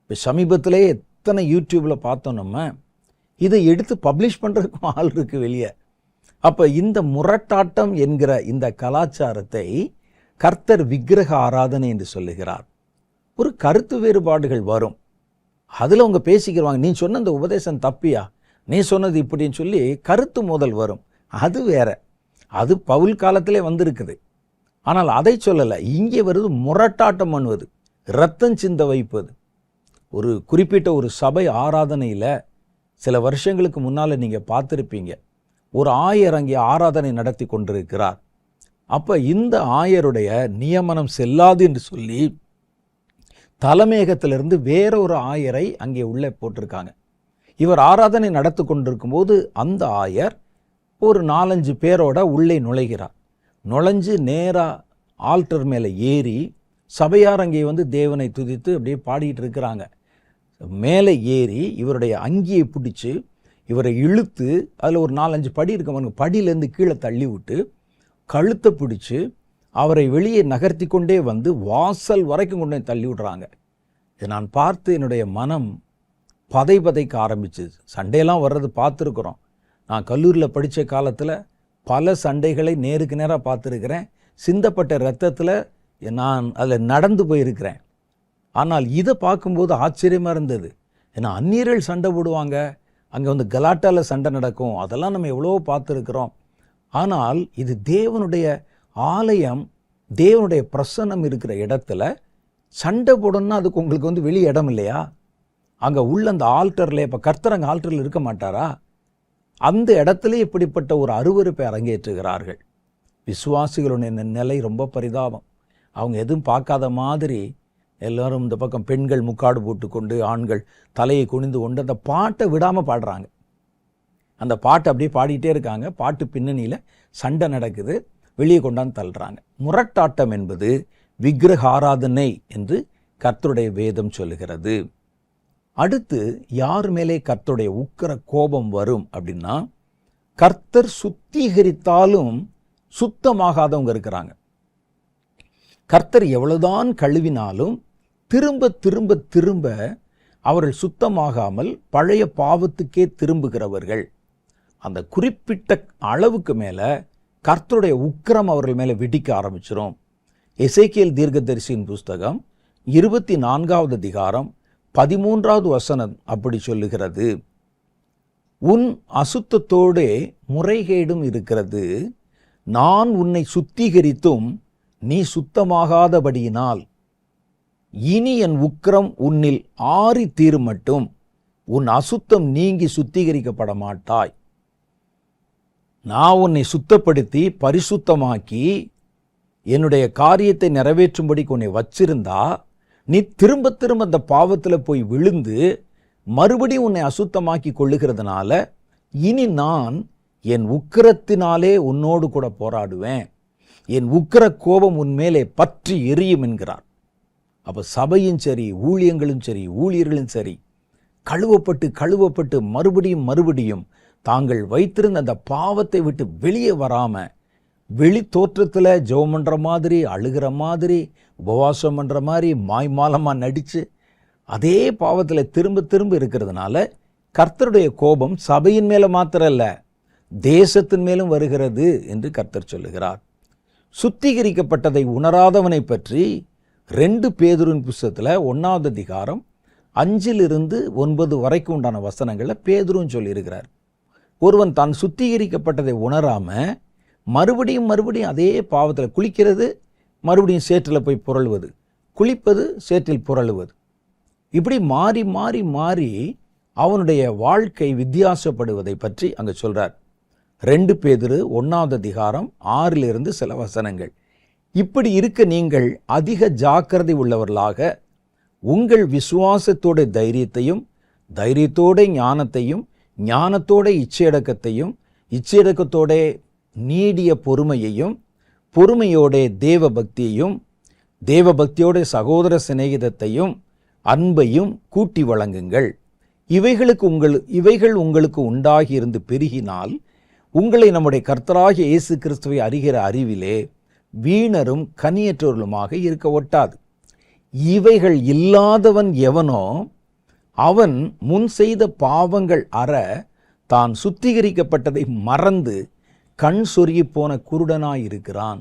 இப்போ சமீபத்திலே எத்தனை யூடியூப்பில் பார்த்தோம். நம்ம இதை எடுத்து பப்ளிஷ் பண்ணுறதுக்கும் ஆள் இருக்குது வெளியே. அப்போ இந்த முரட்டாட்டம் என்கிற இந்த கலாச்சாரத்தை கர்த்தர் விக்கிரக ஆராதனை என்று சொல்லுகிறார். ஒரு கருத்து வேறுபாடுகள் வரும், அதில் அவங்க பேசிக்கிறவாங்க. நீ சொன்ன இந்த உபதேசம் தப்பியா, நீ சொன்னது இப்படின்னு சொல்லி கருத்து மோதல் வரும். அது வேற, அது பவுல் காலத்திலே வந்திருக்குது. ஆனால் அதை சொல்லலை. இங்கே வருது முரட்டாட்டம் பண்ணுவது, இரத்தம் சிந்த வைப்பது. ஒரு குறிப்பிட்ட ஒரு சபை ஆராதனையில் சில வருஷங்களுக்கு முன்னால் நீங்கள் பார்த்துருப்பீங்க, ஒரு ஆயர் அங்கே ஆராதனை நடத்தி கொண்டிருக்கிறார். அப்போ இந்த ஆயருடைய நியமனம் செல்லாது என்று சொல்லி தலைமையகத்திலிருந்து வேற ஒரு ஆயரை அங்கே உள்ளே போட்டிருக்காங்க. இவர் ஆராதனை நடத்தி கொண்டிருக்கும் போது அந்த ஆயர் ஒரு 4-5 பேரோட உள்ளே நுழைகிறார். நுழைஞ்சு நேராக ஆல்டர் மேலே ஏறி சபையார் அங்கே வந்து தேவனை துதித்து அப்படியே பாடிட்டு இருக்கிறாங்க. மேலே ஏறி இவருடைய அங்கியை பிடிச்சி இவரை இழுத்து, அதில் ஒரு 4-5 படி இருக்க, படியிலேருந்து கீழே தள்ளி விட்டு கழுத்தை பிடிச்சி அவரை வெளியே நகர்த்தி கொண்டே வந்து வாசல் வரைக்கும் கொண்டு தள்ளி விடுறாங்க. இதை நான் பார்த்து என்னுடைய மனம் பதைக்க ஆரம்பிச்சுது. சண்டையெல்லாம் வர்றது பார்த்துருக்குறோம். நான் கல்லூரியில் படித்த காலத்தில் பல சண்டைகளை நேருக்கு நேராக பார்த்துருக்கிறேன். சிந்தப்பட்ட இரத்தத்தில் நான் அதில் நடந்து போயிருக்கிறேன். ஆனால் இதை பார்க்கும்போது ஆச்சரியமாக இருந்தது. ஏன்னா அந்நியர்கள் சண்டை போடுவாங்க, அங்கே வந்து கலாட்டாவில் சண்டை நடக்கும், அதெல்லாம் நம்ம எவ்வளோ பார்த்துருக்குறோம். ஆனால் இது தேவனுடைய ஆலயம், தேவனுடைய பிரசன்னம் இருக்கிற இடத்துல சண்டை போடணும்னா அதுக்கு உங்களுக்கு வந்து வெளியே இடம் இல்லையா? அங்கே உள்ள அந்த ஆல்டரில், இப்போ கர்த்தர் அங்கே ஆல்டரில் இருக்க மாட்டாரா? அந்த இடத்துல இப்படிப்பட்ட ஒரு அருவருப்பை அரங்கேற்றுகிறார்கள். விசுவாசிகளுடைய நிலை ரொம்ப பரிதாபம். அவங்க எதுவும் பார்க்காத மாதிரி எல்லாரும் இந்த பக்கம் பெண்கள் முக்காடு போட்டுக்கொண்டு, ஆண்கள் தலையை குனிந்து கொண்டு அந்த பாட்டை விடாமல் பாடுறாங்க. அந்த பாட்டை அப்படியே பாடிட்டே இருக்காங்க. பாட்டு பின்னணியில் சண்டை நடக்குது, வெளியே கொண்டாந்து தள்ளுறாங்க. முரட்டாட்டம் என்பது விக்கிரக ஆராதனை என்று கர்த்தருடைய வேதம் சொல்லுகிறது. அடுத்து யார் மேலே கர்த்தருடைய உக்கிர கோபம் வரும் அப்படின்னா, கர்த்தர் சுத்திகரித்தாலும் சுத்தமாகாதவங்க இருக்கிறாங்க. கர்த்தர் எவ்வளவுதான் கழுவினாலும் திரும்ப திரும்ப திரும்ப அவர்கள் சுத்தமாகாமல் பழைய பாவத்துக்கே திரும்புகிறவர்கள். அந்த குறிப்பிட்ட அளவுக்கு மேலே கர்த்தருடைய உக்கிரம் அவர்கள் மேலே வெடிக்க ஆரம்பிச்சிடும். எசேக்கியேல் தீர்க்கதரிசியின் புஸ்தகம் 24வது அதிகாரம் 13வது வசனம் அப்படி சொல்லுகிறது. உன் அசுத்தத்தோடே முறைகேடும் இருக்கிறது, நான் உன்னை சுத்திகரித்தும் நீ சுத்தமாகாதபடியினால் இனி என் உக்கிரம் உன்னில் ஆறி தீருமட்டும் உன் அசுத்தம் நீங்கி சுத்திகரிக்கப்பட மாட்டாய். நான் உன்னை சுத்தப்படுத்தி பரிசுத்தமாக்கி என்னுடைய காரியத்தை நிறைவேற்றும்படி உன்னை வச்சிருந்தா, நீ திரும்ப திரும்ப அந்த பாவத்தில் போய் விழுந்து மறுபடியும் உன்னை அசுத்தமாக்கி கொள்ளுகிறதுனால இனி நான் என் உக்கிரத்தினாலே உன்னோடு கூட போராடுவேன், என் உக்கிர கோபம் உன்மேலே பற்றி எரியும் என்கிறார். அப்போ சபையும் சரி, ஊழியங்களும் சரி, ஊழியர்களும் சரி, கழுவப்பட்டு மறுபடியும் தாங்கள் வைத்திருந்த அந்த பாவத்தை விட்டு வெளியே வராமல், வெளி தோற்றத்தில் ஜெபம் பண்ணுற மாதிரி, அழுகிற மாதிரி, உபவாசம் பண்ணுற மாதிரி மாய்மாலமாக நடித்து அதே பாவத்தில் திரும்ப திரும்ப இருக்கிறதுனால கர்த்தருடைய கோபம் சபையின் மேலே மாத்திரம் இல்லை, தேசத்தின் மேலும் வருகிறது என்று கர்த்தர் சொல்லுகிறார். சுத்திகரிக்கப்பட்டதை உணராதவனை பற்றி 2 பேதுருவின் புஸ்தகத்தில் 1வது அதிகாரம் 5-9 வரைக்கும் உண்டான வசனங்களை பேதுருவும் சொல்லியிருக்கிறார். ஒருவன் தான் சுத்திகரிக்கப்பட்டதை உணராமல் மறுபடியும் அதே பாவத்தில் குளிக்கிறது, மறுபடியும் சேற்றில் போய் புரளுவது, குளிப்பது, சேற்றில் புரளுவது, இப்படி மாறி மாறி மாறி அவனுடைய வாழ்க்கை வித்தியாசப்படுவதை பற்றி அங்கே சொல்கிறார். 2 பேதுரு 1வது அதிகாரம் 6 சில வசனங்கள். இப்படி இருக்க நீங்கள் அதிக ஜாக்கிரதை உள்ளவர்களாக உங்கள் விசுவாசத்தோட தைரியத்தையும், தைரியத்தோட ஞானத்தையும், ஞானத்தோட இச்சையடக்கத்தையும், இச்சையடக்கத்தோட நீடிய பொறுமையையும், பொறுமையோட தேவ பக்தியையும், தேவபக்தியோட சகோதர சிநேகிதத்தையும் அன்பையும் கூட்டி வழங்குங்கள். இவைகள் உங்களுக்கு உண்டாகி இருந்து பெருகினால் உங்களை நம்முடைய கர்த்தராகிய இயேசு கிறிஸ்துவை அறிகிற அறிவிலே வீணரும் கனியற்றவர்களுமாக இருக்க ஒட்டாது. இவைகள் இல்லாதவன் எவனோ அவன் முன் செய்த பாவங்கள் அற தான் சுத்திகரிக்கப்பட்டதை மறந்து கண் சொருகி போன குருடனாயிருக்கிறான்.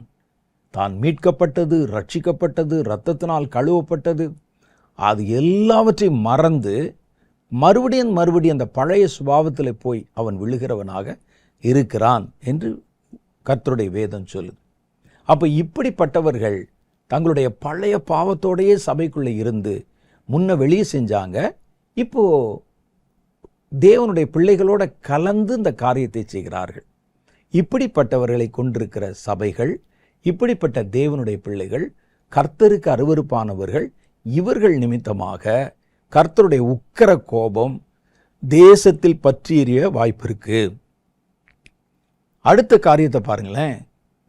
தான் மீட்கப்பட்டது, ரட்சிக்கப்பட்டது, இரத்தத்தினால் கழுவப்பட்டது, அது எல்லாவற்றையும் மறந்து மறுபடியும் அந்த பழைய சுபாவத்தில் போய் அவன் விழுகிறவனாக இருக்கிறான் என்று கர்த்தருடைய வேதம் சொல்லுது. அப்போ இப்படிப்பட்டவர்கள் தங்களுடைய பழைய பாவத்தோடையே சபைக்குள்ளே இருந்து முன்ன வெளியே செஞ்சாங்க. இப்போ தேவனுடைய பிள்ளைகளோட கலந்து இந்த காரியத்தை செய்கிறார்கள். இப்படிப்பட்டவர்களை கொண்டிருக்கிற சபைகள், இப்படிப்பட்ட தேவனுடைய பிள்ளைகள், கர்த்தருக்கு அருவருப்பானவர்கள், இவர்கள் நிமித்தமாக கர்த்தருடைய உக்கிர கோபம் தேசத்தில் பற்றி எறிய வாய்ப்பு இருக்கு. அடுத்த காரியத்தை பாருங்களேன்.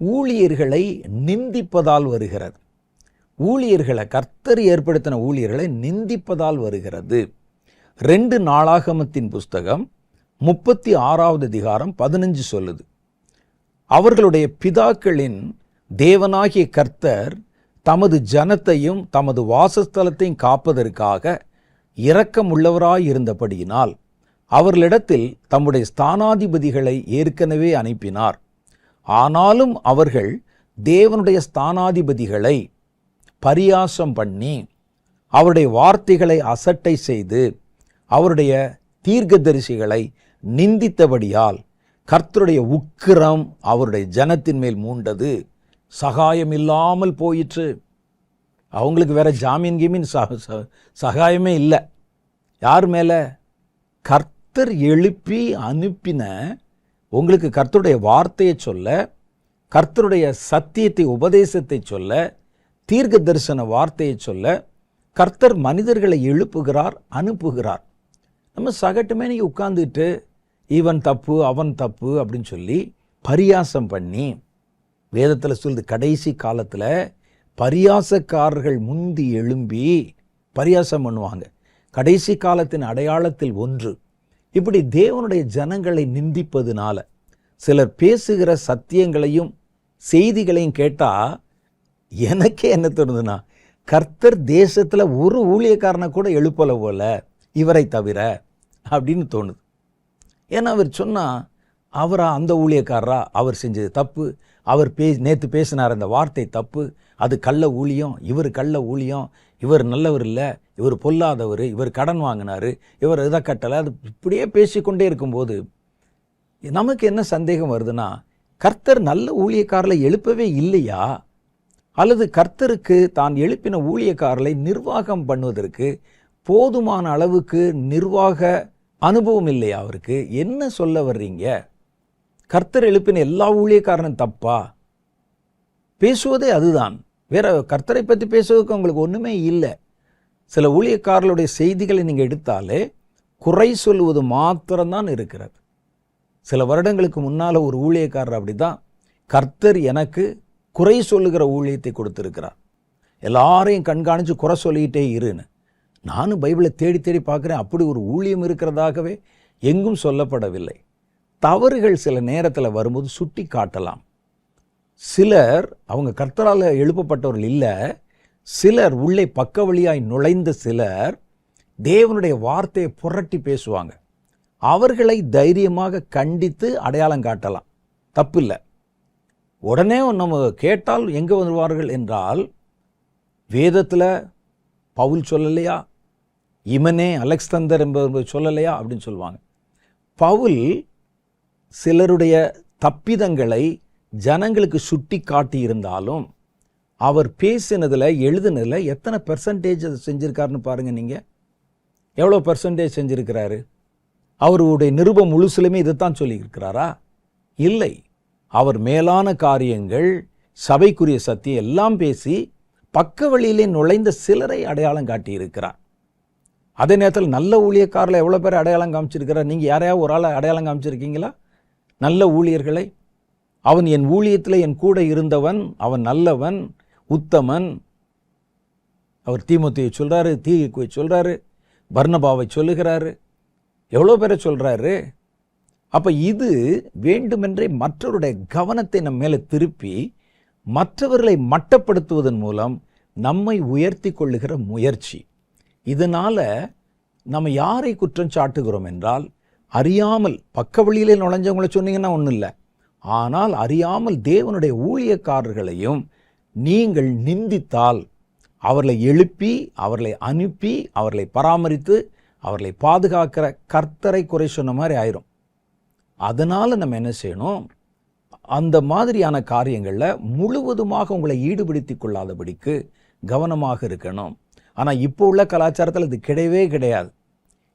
ஊழியர்களை நிந்திப்பதால் வருகிறது. ஊழியர்களை, கர்த்தர் ஏற்படுத்தின ஊழியர்களை நிந்திப்பதால் வருகிறது. 2 நாளாகமத்தின் புஸ்தகம் 36வது அதிகாரம் 15 சொல்லுது, அவர்களுடைய பிதாக்களின் தேவனாகிய கர்த்தர் தமது ஜனத்தையும் தமது வாசஸ்தலத்தையும் காப்பதற்காக இரக்கமுள்ளவராயிருந்தபடியினால் அவர்களிடத்தில் தம்முடைய ஸ்தானாதிபதிகளை ஏற்கனவே அனுப்பினார். ஆனாலும் அவர்கள் தேவனுடைய ஸ்தானாதிபதிகளை பரியாசம் பண்ணி அவருடைய வார்த்தைகளை அசட்டை செய்து அவருடைய தீர்க்கதரிசிகளை நிந்தித்தபடியால் கர்த்தருடைய உக்கிரம் அவருடைய ஜனத்தின் மேல் மூண்டது, சகாயம் இல்லாமல் போயிற்று. அவங்களுக்கு வேற ஜாமீன் கீமீன் சகாயமே இல்லை. யார் மேலே? கர்த்தர் எழுப்பி அனுப்பின, உங்களுக்கு கர்த்தருடைய வார்த்தையை சொல்ல, கர்த்தருடைய சத்தியத்தை உபதேசத்தை சொல்ல, தீர்க்க தரிசன வார்த்தையை சொல்ல கர்த்தர் மனிதர்களை எழுப்புகிறார், அனுப்புகிறார். நம்ம சகட்டுமே நீங்கள் உட்கார்ந்துட்டு இவன் தப்பு அவன் தப்பு அப்படின்னு சொல்லி பரியாசம் பண்ணி, வேதத்தில் சொல்லுது கடைசி காலத்தில் பரியாசக்காரர்கள் முந்தி எழும்பி பரியாசம் பண்ணுவாங்க. கடைசி காலத்தின் அடையாளத்தில் ஒன்று. இப்படி தேவனுடைய ஜனங்களை நிந்திப்பதுனால சிலர் பேசுகிற சத்தியங்களையும் செய்திகளையும் கேட்டால் எனக்கே என்ன தோணுதுன்னா, கர்த்தர் தேசத்தில் ஒரு ஊழியக்காரனை கூட எழுப்பலை போல இவரை தவிர அப்படின்னு தோணுது. ஏன்னா அவர் சொன்னால், அவரா அந்த ஊழியக்காரரா, அவர் செஞ்சது தப்பு, அவர் நேற்று பேசினார் அந்த வார்த்தை தப்பு, அது கள்ள ஊழியம், இவர் கள்ள ஊழியம், இவர் நல்லவர் இல்லை, இவர் பொல்லாதவர், இவர் கடன் வாங்கினார், இவர் இதை கட்டலை, அது இப்படியே பேசிக்கொண்டே இருக்கும்போது நமக்கு என்ன சந்தேகம் வருதுன்னா, கர்த்தர் நல்ல ஊழியக்காரரை எழுப்பவே இல்லையா? அல்லது கர்த்தருக்கு தான் எழுப்பின ஊழியக்காரரை நிர்வாகம் பண்ணுவதற்கு போதுமான அளவுக்கு நிர்வாக அனுபவம் இல்லையா அவருக்கு? என்ன சொல்ல வர்றீங்க? கர்த்தர் எழுப்பின எல்லா ஊழியக்காரனும் தப்பா? பேசுவதே அதுதான். வேற கர்த்தரை பற்றி பேசுவதற்கு உங்களுக்கு ஒன்றுமே இல்லை. சில ஊழியக்காரர்களுடைய செய்திகளை நீங்கள் எடுத்தாலே குறை சொல்லுவது மாத்திரம்தான் இருக்கிறது. சில வருடங்களுக்கு முன்னால் ஒரு ஊழியக்காரர் அப்படி தான், கர்த்தர் எனக்கு குறை சொல்லுகிற ஊழியத்தை கொடுத்துருக்கிறார், எல்லாரையும் கண்காணித்து குறை சொல்லிக்கிட்டே இருன்னு. நானும் பைபிளை தேடி தேடி பார்க்குறேன், அப்படி ஒரு ஊழியம் இருக்கிறதாகவே எங்கும் சொல்லப்படவில்லை. தவறுகள் சில நேரத்தில் வரும்போது சுட்டி காட்டலாம். சிலர் அவங்க கர்த்தரால் எழுப்பப்பட்டவர்கள் இல்லை, சிலர் உள்ளே பக்க வழியாய் நுழைந்த சிலர் தேவனுடைய வார்த்தையை புரட்டி பேசுவாங்க. அவர்களை தைரியமாக கண்டித்து அடையாளம் காட்டலாம், தப்பு இல்லை. உடனே நம்ம கேட்டால் எங்கே வருவார்கள் என்றால், வேதத்தில் பவுல் சொல்லலையா, இமனே அலெக்சாந்தர் என்பவர் சொல்லலையா அப்படின்னு சொல்லுவாங்க. பவுல் சிலருடைய தப்பிதங்களை ஜனங்களுக்கு சுட்டி காட்டி இருந்தாலும் அவர் பேசினதில் எழுதினதில் எத்தனை பெர்சன்டேஜ் அதை செஞ்சுருக்காருன்னு பாருங்கள். நீங்கள் எவ்வளோ பெர்சன்டேஜ் செஞ்சுருக்கிறாரு? அவருடைய நிருபம் முழுசுலுமே இதைத்தான் சொல்லியிருக்கிறாரா? இல்லை. அவர் மேலான காரியங்கள், சபைக்குரிய சத்தியம் எல்லாம் பேசி பக்க வழியிலே நுழைந்த சிலரை அடையாளம் காட்டியிருக்கிறார். அதே நேரத்தில் நல்ல ஊழியக்காரர்களை எவ்வளோ பேர் அடையாளம் காமிச்சிருக்கிறார்? நீங்கள் யாரையாவது ஒரு ஆளை அடையாளம் காமிச்சிருக்கீங்களா? நல்ல ஊழியர்களை, அவன் என் ஊழியத்தில் என் கூட இருந்தவன், அவன் நல்லவன், உத்தமன், அவர் தீமோத்தேயுவை சொல்கிறாரு, தீகிக்குவை சொல்கிறாரு, பர்னபாவை சொல்லுகிறாரு, எவ்வளோ பேரை சொல்கிறாரு. அப்போ இது வேண்டுமென்றே மற்றவருடைய கவனத்தை நம்ம மேலே திருப்பி மற்றவர்களை மட்டப்படுத்துவதன் மூலம் நம்மை உயர்த்தி கொள்ளுகிற முயற்சி. இதனால் நம்ம யாரை குற்றம் சாட்டுகிறோம் என்றால், அறியாமல் பக்க வழியிலே நுழைஞ்சவங்களை சொன்னீங்கன்னா ஒன்றும் இல்லை, ஆனால் அறியாமல் தேவனுடைய ஊழியக்காரர்களையும் நீங்கள் நிந்தித்தால் அவர்களை எழுப்பி, அவர்களை அனுப்பி, அவர்களை பராமரித்து, அவர்களை பாதுகாக்கிற கர்த்தரை குறை சொன்ன மாதிரி ஆயிரும். அதனால் நம்ம என்ன செய்யணும், அந்த மாதிரியான காரியங்களில் முழுவதுமாக உங்களை ஈடுபடுத்தி கொள்ளாதபடிக்கு கவனமாக இருக்கணும். ஆனால் இப்போ உள்ள கலாச்சாரத்தில் இது கிடையவே கிடையாது.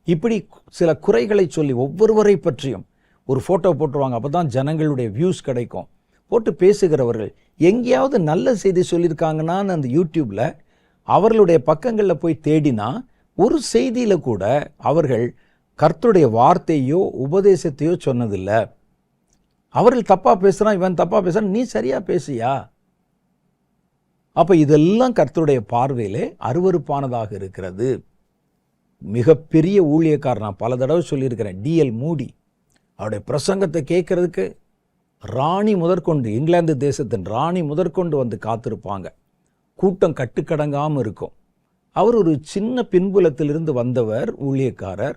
இப்படி சில குறைகளை சொல்லி ஒவ்வொருவரை பற்றியும் ஒரு ஃபோட்டோ போட்டுருவாங்க, அப்போ தான் ஜனங்களுடைய வியூஸ் கிடைக்கும். போட்டு பேசுகிறவர்கள் எங்கேயாவது நல்ல செய்தி சொல்லியிருக்காங்கன்னான்னு அந்த யூடியூப்பில் அவர்களுடைய பக்கங்களில் போய் தேடினா ஒரு செய்தியில் கூட அவர்கள் கர்த்தருடைய வார்த்தையோ உபதேசத்தையோ சொன்னதில்லை. அவர்கள் தப்பாக பேசுகிறான், இவன் தப்பாக பேசுகிறான், நீ சரியாக பேசியா? அப்போ இதெல்லாம் கர்த்தருடைய பார்வையிலே அருவருப்பானதாக இருக்கிறது. மிகப்பெரிய ஊழியக்காரர், நான் பல தடவை சொல்லியிருக்கிறேன், டிஎல் மூடி, அவருடைய பிரசங்கத்தை கேட்கறதுக்கு ராணி முதற்கொண்டு, இங்கிலாந்து தேசத்தின் ராணி முதற்கொண்டு வந்து காத்திருப்பாங்க. கூட்டம் கட்டுக்கடங்காமல் இருக்கும். அவர் ஒரு சின்ன பின்புலத்திலிருந்து வந்தவர், ஊழியக்காரர்.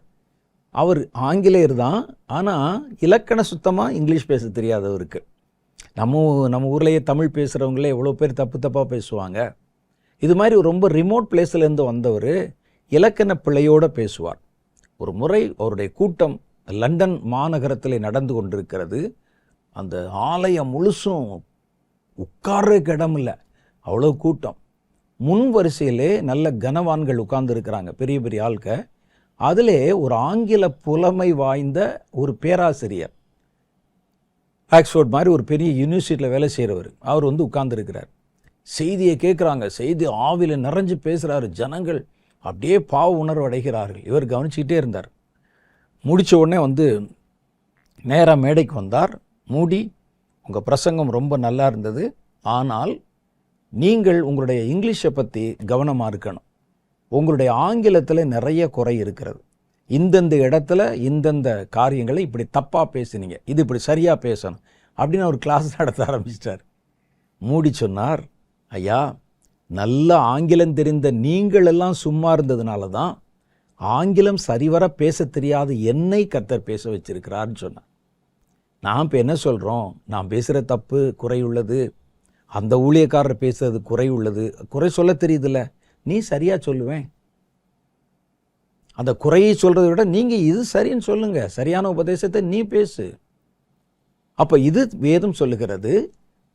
அவர் ஆங்கிலேயர் தான், ஆனால் இலக்கண சுத்தமாக இங்கிலீஷ் பேச தெரியாதவருக்கு. நம்ம ஊர்லேயே தமிழ் பேசுகிறவங்களே எவ்வளோ பேர் தப்பாக பேசுவாங்க. இது மாதிரி ரொம்ப ரிமோட் பிளேஸ்லேருந்து வந்தவர் இலக்கண பிழையோடு பேசுவார். ஒரு முறை அவருடைய கூட்டம் லண்டன் மாநகரத்தில் நடந்து கொண்டிருக்கிறது. அந்த ஆலயம் முழுசும் உட்கார்றதுக்கு இடம் இல்லை, அவ்வளோ கூட்டம். முன் வரிசையிலே நல்ல கனவான்கள் உட்கார்ந்துருக்கிறாங்க, பெரிய பெரிய ஆட்க. அதிலே ஒரு ஆங்கில புலமை வாய்ந்த ஒரு பேராசிரியர், ஆக்ஸ்ஃபோர்ட் மாதிரி ஒரு பெரிய யூனிவர்சிட்டியில் வேலை செய்கிறவர், அவர் வந்து உட்கார்ந்துருக்கிறார். செய்தியை கேட்குறாங்க, செய்தி ஆவியில் நிறைஞ்சு பேசுகிறாரு. ஜனங்கள் அப்படியே பாவ உணர்வு அடைகிறார்கள். இவர் கவனிச்சுக்கிட்டே இருந்தார். முடித்த உடனே வந்து நேராக மேடைக்கு வந்தார். மூடி, உங்கள் பிரசங்கம் ரொம்ப நல்லா இருந்தது, ஆனால் நீங்கள் உங்களுடைய இங்கிலீஷை பற்றி கவனமாக இருக்கணும். உங்களுடைய ஆங்கிலத்தில் நிறைய குறை இருக்கிறது. இந்தந்த இடத்துல இந்தந்த காரியங்களை இப்படி தப்பாக பேசுனீங்க, இது இப்படி சரியாக பேசணும் அப்படின்னு ஒரு கிளாஸ் நடத்த ஆரம்பிச்சிட்டார். மூடி சொன்னார், ஐயா, நல்ல ஆங்கிலம் தெரிந்த நீங்கள் எல்லாம் சும்மா இருந்ததுனால தான் ஆங்கிலம் சரிவர பேச தெரியாத என்னை கர்த்தர் பேச வச்சிருக்கிறார்னு சொன்னார். நான் இப்போ என்ன சொல்கிறோம், நான் பேசுகிற தப்பு குறை உள்ளது, அந்த ஊழியக்காரர் பேசுறது குறை உள்ளது, குறை சொல்ல தெரியுதுல்ல, நீ சரியாக சொல்லுவேன். அந்த குறையை சொல்கிறத விட நீங்கள் இது சரின்னு சொல்லுங்கள், சரியான உபதேசத்தை நீ பேசு. அப்போ இது வேதம் சொல்லுகிறது,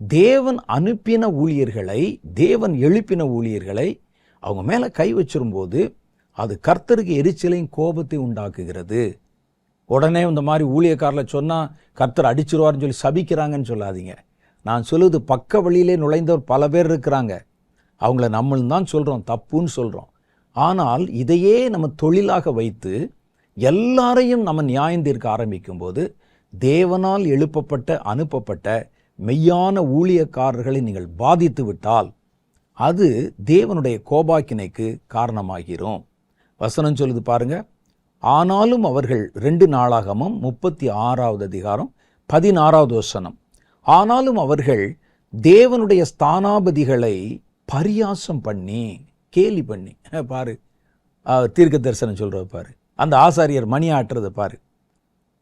தேவன் அனுப்பின ஊழியர்களை, தேவன் எழுப்பின ஊழியர்களை அவங்க மேலே கை வச்சிரும்போது அது கர்த்தருக்கு எரிச்சலையும் கோபத்தை உண்டாக்குகிறது. உடனே இந்த மாதிரி ஊழியக்காரில் சொன்னால் கர்த்தர் அடிச்சிருவார்னு சொல்லி சபிக்கிறாங்கன்னு சொல்லாதீங்க. நான் சொல்லுவது பக்க வழியிலே நுழைந்தவர் பல பேர் இருக்கிறாங்க. அவங்கள நம்மளும் தான் சொல்கிறோம், தப்புன்னு சொல்கிறோம். ஆனால் இதையே நம்ம தொழிலாக வைத்து எல்லாரையும் நம்ம நியாயம் தீர்க்க ஆரம்பிக்கும்போது தேவனால் எழுப்பப்பட்ட அனுப்பப்பட்ட மெய்யான ஊழியக்காரர்களை நீங்கள் பாதித்து விட்டால் அது தேவனுடைய கோபாக்கினைக்கு காரணமாகிறோம். வசனம் சொல்லுது பாருங்க, ஆனாலும் அவர்கள் 2 நாளாகமம் 36வது அதிகாரம் 16வது வசனம், ஆனாலும் அவர்கள் தேவனுடைய ஸ்தானாபதிகளை பரியாசம் பண்ணி, கேலி பண்ணி, பாரு தீர்க்க தரிசனம் சொல்கிறத பாரு, அந்த ஆசாரியர் மணி ஆட்டுறதை பாரு,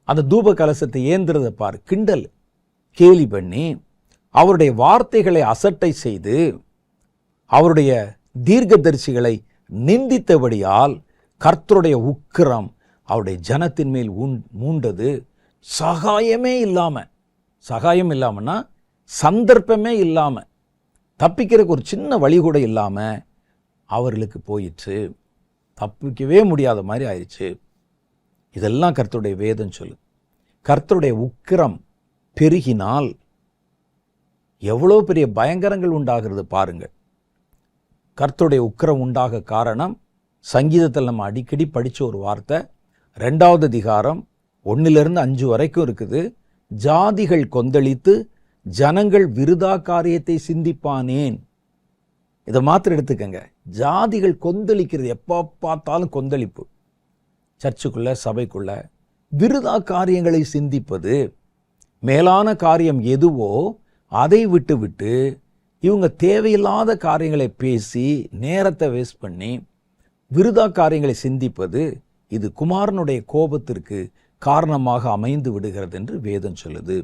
அந்த தூப கலசத்தை ஏந்துறதை பாரு, கிண்டல் கேலி பண்ணி அவருடைய வார்த்தைகளை அசட்டை செய்து அவருடைய தீர்க்கதரிசிகளை நிந்தித்தபடியால் கர்த்தருடைய உக்கிரம் அவருடைய ஜனத்தின் மேல் மூண்டது. சகாயமே இல்லாமல், சகாயம் இல்லாமன்னா சந்தர்ப்பமே இல்லாமல், தப்பிக்கிறதுக்கு ஒரு சின்ன வழி கூட இல்லாமல் அவர்களுக்கு போயிடுச்சு. தப்பிக்கவே முடியாத மாதிரி ஆயிடுச்சு. இதெல்லாம் கர்த்தருடைய வேதம் சொல்லு. கர்த்தருடைய உக்கிரம் பெருகினால் எவ்வளோ பெரிய பயங்கரங்கள் உண்டாகிறது பாருங்கள். கர்த்தருடைய உக்கிரம் உண்டாக காரணம் சங்கீதத்தில் நம்ம அடிக்கடி படித்த ஒரு வார்த்தை, 2வது அதிகாரம் 1-5 வரைக்கும் இருக்குது. ஜாதிகள் கொந்தளித்து ஜனங்கள் விருதா காரியத்தை சிந்திப்பானேன். இதை மாத்திரம் எடுத்துக்கங்க. ஜாதிகள் கொந்தளிக்கிறது, எப்போ பார்த்தாலும் கொந்தளிப்பு. சர்ச்சுக்குள்ள, சபைக்குள்ள விருதா காரியங்களை சிந்திப்பது. மேலான காரியம் எதுவோ அதை விட்டு விட்டு இவங்க தேவையில்லாத காரியங்களை பேசி நேரத்தை வேஸ்ட் பண்ணி விருதா காரியங்களை சிந்திப்பது, இது குமாரனுடைய கோபத்திற்கு காரணமாக அமைந்து விடுகிறது என்று வேதம் சொல்லுது.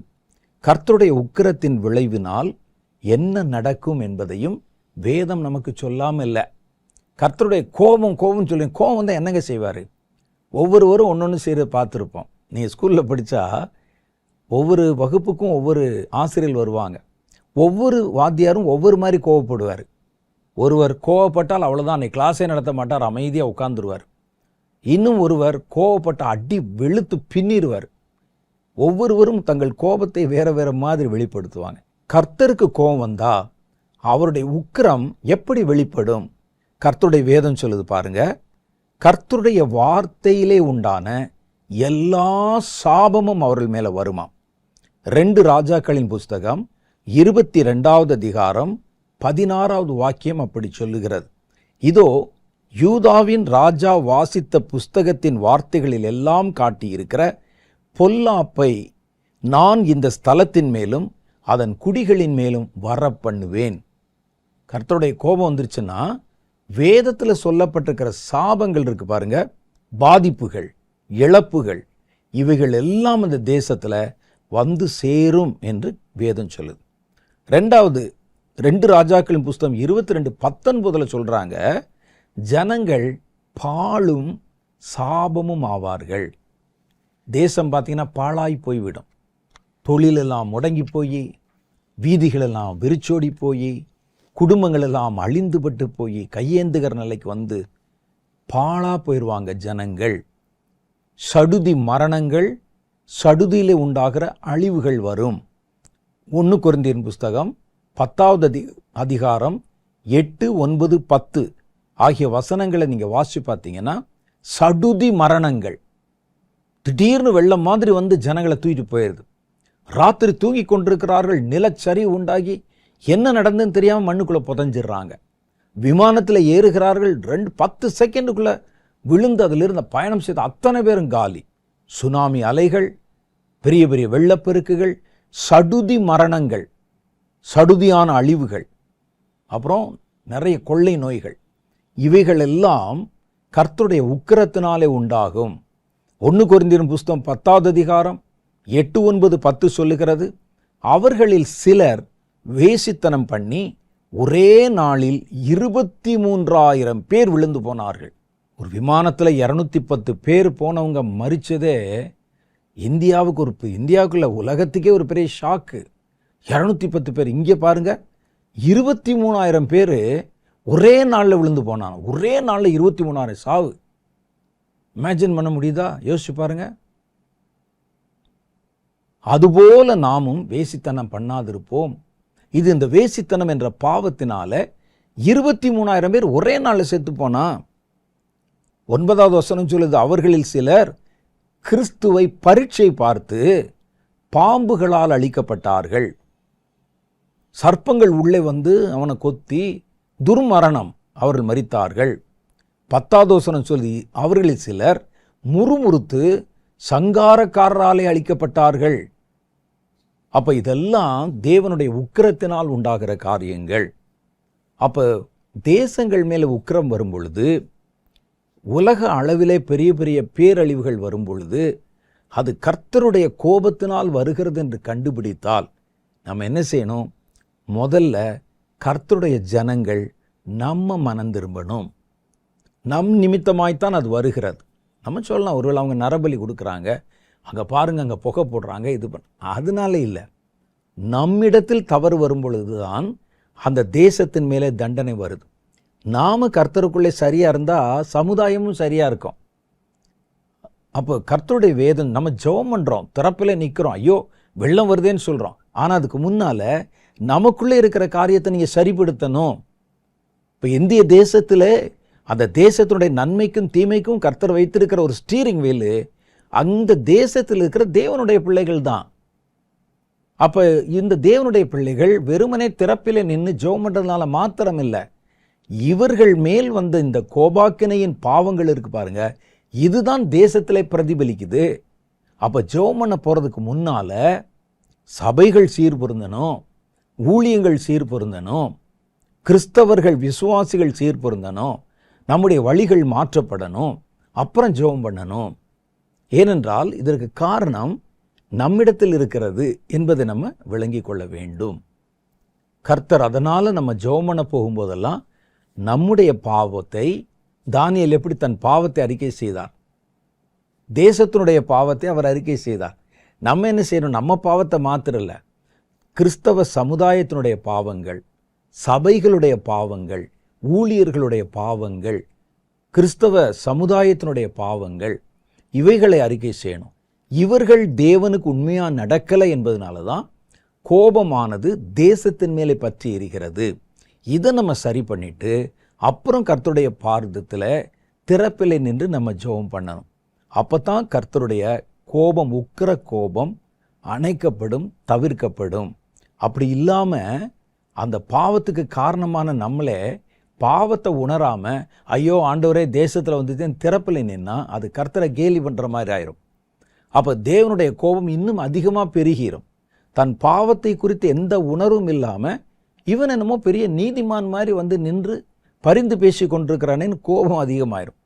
கர்த்தருடைய உக்கிரத்தின் விளைவினால் என்ன நடக்கும் என்பதையும் வேதம் நமக்கு சொல்லாமல் இல்லை. கர்த்தருடைய கோபம் சொல்லி, கோபம் தான் என்னங்க செய்வார்? ஒவ்வொருவரும் ஒன்று செய்கிறத பார்த்துருப்போம். நீங்கள் ஸ்கூலில் படித்தா ஒவ்வொரு வகுப்புக்கும் ஒவ்வொரு ஆசிரியர் வருவாங்க. ஒவ்வொரு வாத்தியாரும் ஒவ்வொரு மாதிரி கோவப்படுவார். ஒருவர் கோவப்பட்டால் அவ்வளோதான், அன்றைக்கி கிளாஸே நடத்த மாட்டார், அமைதியாக உட்காந்துருவார். இன்னும் ஒருவர் கோவப்பட்ட அடி வெளுத்து பின்னிடுவார். ஒவ்வொருவரும் தங்கள் கோபத்தை வேற வேற மாதிரி வெளிப்படுத்துவாங்க. கர்த்தருக்கு கோபம் வந்தா அவருடைய உக்கிரம் எப்படி வெளிப்படும்? கர்த்தருடைய வேதம் சொல்லுது பாருங்க, கர்த்தருடைய வார்த்தையிலே உண்டான எல்லா சாபமும் அவர்கள் மேல வருமாம். 2 ராஜாக்களின் புஸ்தகம் 22வது அதிகாரம் 16வது வாக்கியம் அப்படி சொல்லுகிறது. இதோ யூதாவின் ராஜா வாசித்த புஸ்தகத்தின் வார்த்தைகளில் எல்லாம் காட்டியிருக்கிற பொல்லாப்பை நான் இந்த ஸ்தலத்தின் மேலும் அதன் குடிகளின் மேலும் வர பண்ணுவேன். கர்த்தருடைய கோபம் வந்துருச்சுன்னா வேதத்தில் சொல்லப்பட்டிருக்கிற சாபங்கள் இருக்கு பாருங்க, பாதிப்புகள், இழப்புகள், இவைகள் எல்லாம் அந்த தேசத்தில் வந்து சேரும் என்று வேதம் சொல்லுது. 2 ராஜாக்களின் புஸ்தகம் 22:19 சொல்றாங்க, ஜனங்கள் பாழும் சாபமும் ஆவார்கள். தேசம் பார்த்தீங்கன்னா பாழாய் போய்விடும். தொழிலெல்லாம் முடங்கி போய், வீதிகளெல்லாம் விரிச்சோடி போய், குடும்பங்களெல்லாம் அழிந்துபட்டு போய் கையேந்துகிற நிலைக்கு வந்து பாழா போயிடுவாங்க ஜனங்கள். சடுதி மரணங்கள், சடுதியிலே உண்டாகிற அழிவுகள் வரும். 1 கொரிந்தியர் புஸ்தகம் 10வது அதிகாரம் 8, 9, 10 ஆகிய வசனங்களை நீங்கள் வாசிச்சு பார்த்தீங்கன்னா, சடுதி மரணங்கள் திடீர்னு வெள்ளம் மாதிரி வந்து ஜனங்களை தூக்கிட்டு போயிடுது. ராத்திரி தூங்கி கொண்டிருக்கிறார்கள், நிலச்சரிவு உண்டாகி என்ன நடந்துன்னு தெரியாமல் மண்ணுக்குள்ளே புதஞ்சிடுறாங்க. விமானத்தில் ஏறுகிறார்கள், 10 செகண்டுக்குள்ள விழுந்து அதிலிருந்த பயணம் செய்த அத்தனை பேரும் காலி. சுனாமி அலைகள், பெரிய பெரிய வெள்ளப்பெருக்குகள், சடுதி மரணங்கள், சடுதியான அழிவுகள், அப்புறம் நிறைய கொள்ளை நோய்கள், இவைகள் எல்லாம் கர்த்தருடைய உக்கிரத்தினாலே உண்டாகும். 1 கொரிந்தியர் புஸ்தகம் 10வது அதிகாரம் 8, 9, 10 சொல்லுகிறது, அவர்களில் சிலர் வேசித்தனம் பண்ணி ஒரே நாளில் 23,000 பேர் விழுந்து போனார்கள். ஒரு விமானத்தில் 210 பேர் போனவங்க மரிச்சதே இந்தியாவுக்குள்ள உலகத்துக்கே ஒரு பெரிய ஷாக்கு. 210 பேர். இங்கே பாருங்க, 23,000 பேர் ஒரே நாளில் விழுந்து போனாங்க. ஒரே நாளில் 23,000 சாவு. இமேஜின் பண்ண முடியுதா? யோசிச்சு பாருங்க. அதுபோல நாமும் வேசித்தனம் பண்ணாதிருப்போம். இது இந்த வேசித்தனம் என்ற பாவத்தினால 23,000 பேர் ஒரே நாளில் செத்து போனா. 9வது வசனம் சொல்லுது, அவர்களில் சிலர் கிறிஸ்துவை பரீட்சை பார்த்து பாம்புகளால் அழிக்கப்பட்டார்கள். சர்ப்பங்கள் உள்ளே வந்து அவனை கொத்தி துர்மரணம் அவர்கள் மரித்தார்கள். 10வது வசனம் சொல்லி, அவர்களில் சிலர் முறுமுறுத்து சங்காரக்காரராலே அழிக்கப்பட்டார்கள். அப்ப இதெல்லாம் தேவனுடைய உக்கிரத்தினால் உண்டாகிற காரியங்கள். அப்ப தேசங்கள் மேல உக்கிரம் வரும் பொழுது, உலக அளவிலே பெரிய பெரிய பேரழிவுகள் வரும் பொழுது, அது கர்த்தருடைய கோபத்தினால் வருகிறது என்று கண்டுபிடித்தால் நம்ம என்ன செய்யணும்? முதல்ல கர்த்தருடைய ஜனங்கள் நம்ம மனம் திரும்பணும். நம் நிமித்தமாய்த்தான் அது வருகிறது. நம்ம சொல்லலாம், ஒருவேளை அவங்க நரபலி கொடுக்குறாங்க, அங்கே பாருங்க, அங்கே புகை போடுறாங்க, இது அதனால இல்லை. நம்மிடத்தில் தவறு வரும் பொழுதுதான் அந்த தேசத்தின் மேலே தண்டனை வருது. நாம கர்த்தருக்குள்ளே சரியா இருந்தா சமுதாயமும் சரியா இருக்கும். அப்போ கர்த்தருடைய வேதம், நம்ம ஜெபம் பண்றோம், திறப்பில் நிற்கிறோம், ஐயோ வெள்ளம் வருதேன்னு சொல்றோம். ஆனால் அதுக்கு முன்னால நமக்குள்ளே இருக்கிற காரியத்தை நீங்க சரிப்படுத்தணும். இப்போ இந்திய தேசத்தில் அந்த தேசத்தினுடைய நன்மைக்கும் தீமைக்கும் கர்த்தர் வைத்திருக்கிற ஒரு ஸ்டீரிங் வீல் அந்த தேசத்தில் இருக்கிற தேவனுடைய பிள்ளைகள் தான். அப்ப இந்த தேவனுடைய பிள்ளைகள் வெறுமனே திறப்பிலே நின்று ஜெபம் பண்றதுனால மாத்திரம் இல்லை, இவர்கள் மேல் வந்த இந்த கோபாக்கினையின் பாவங்கள் இருக்கு பாருங்க, இதுதான் தேசத்திலே பிரதிபலிக்குது. அப்போ ஜெபம் பண்ண போகிறதுக்கு முன்னால் சபைகள் சீர்பொருந்தணும், ஊழியங்கள் சீர்பொருந்தணும், கிறிஸ்தவர்கள் விசுவாசிகள் சீர்பொருந்தணும், நம்முடைய வழிகள் மாற்றப்படணும், அப்புறம் ஜெபம் பண்ணணும். ஏனென்றால் இதற்கு காரணம் நம்மிடத்தில் இருக்கிறது என்பதை நம்ம விளங்கி கொள்ள வேண்டும். கர்த்தர் அதனால் நம்ம ஜெபம் பண்ண போகும்போதெல்லாம் நம்முடைய பாவத்தை, தானியேல் எப்படி தன் பாவத்தை அறிக்கை செய்தார், தேசத்தினுடைய பாவத்தை அவர் அறிக்கை செய்தார். நம்ம என்ன செய்யணும், நம்ம பாவத்தை மாத்திரல்ல, கிறிஸ்தவ சமுதாயத்தினுடைய பாவங்கள், சபைகளுடைய பாவங்கள், ஊழியர்களுடைய பாவங்கள், கிறிஸ்தவ சமுதாயத்தினுடைய பாவங்கள், இவைகளை அறிக்கை செய்யணும். இவர்கள் தேவனுக்கு உண்மையாக நடக்கலை என்பதனால தான் கோபமானது தேசத்தின் மேலே பற்றி எரிகிறது. இதை நம்ம சரி பண்ணிட்டு அப்புறம் கர்த்தருடைய பாதத்தில் திறப்பிலை நின்று நம்ம ஜெபம் பண்ணணும். அப்போ தான் கர்த்தருடைய கோபம், உக்கிர கோபம் அணைக்கப்படும், தவிர்க்கப்படும். அப்படி இல்லாமல் அந்த பாவத்துக்கு காரணமான நம்மளே பாவத்தை உணராமல், ஐயோ ஆண்டவரே தேசத்தில் வந்துட்டு திறப்பிலை நின்னா அது கர்த்தரை கேலி பண்ணுற மாதிரி ஆயிரும். அப்போ தேவனுடைய கோபம் இன்னும் அதிகமாக பெருகிரும். தன் பாவத்தை குறித்து எந்த உணர்வும் இல்லாமல் இவன் என்னமோ பெரிய நீதிமான் மாதிரி வந்து நின்று பரிந்து பேசி கொண்டிருக்கிறானேன்னு கோபம் அதிகமாயிரும்.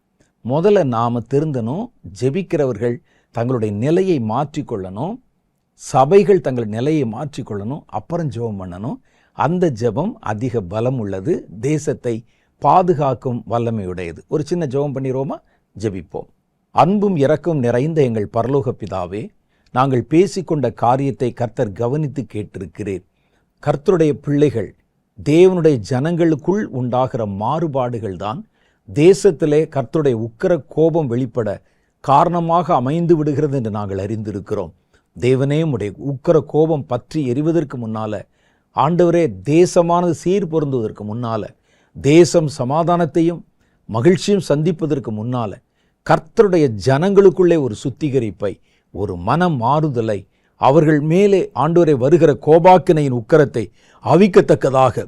முதல்ல நாம் திருந்தணும், ஜெபிக்கிறவர்கள் தங்களுடைய நிலையை மாற்றிக்கொள்ளணும், சபைகள் தங்கள் நிலையை மாற்றிக்கொள்ளணும், அப்புறம் ஜெபம் பண்ணணும். அந்த ஜெபம் அதிக பலம் உள்ளது, தேசத்தை பாதுகாக்கும் வல்லமையுடையது. ஒரு சின்ன ஜெபம் பண்ணிடுவோமா? ஜெபிப்போம். அன்பும் இரக்கம் நிறைந்த எங்கள் பரலோக பிதாவே, நாங்கள் பேசிக்கொண்ட காரியத்தை கர்த்தர் கவனித்து கேட்டிருக்கிறீர். கர்த்தருடைய பிள்ளைகள், தேவனுடைய ஜனங்களுக்குள் உண்டாகிற மாறுபாடுகள் தான் தேசத்திலே கர்த்தருடைய உக்கிர கோபம் வெளிப்பட காரணமாக அமைந்து விடுகிறது என்று நாங்கள் அறிந்திருக்கிறோம். தேவனே, உடைய உக்கிர கோபம் பற்றி எரிவதற்கு முன்னால, ஆண்டவரே, தேசமானது சீர் பொருந்துவதற்கு முன்னால, தேசம் சமாதானத்தையும் மகிழ்ச்சியும் சந்திப்பதற்கு முன்னால, கர்த்தருடைய ஜனங்களுக்குள்ளே ஒரு சுத்திகரிப்பை, ஒரு மன மாறுதலை, அவர்கள் மேலே ஆண்டவரை வருகிற கோபாக்கினையின் உக்கரத்தை அவிக்கத்தக்கதாக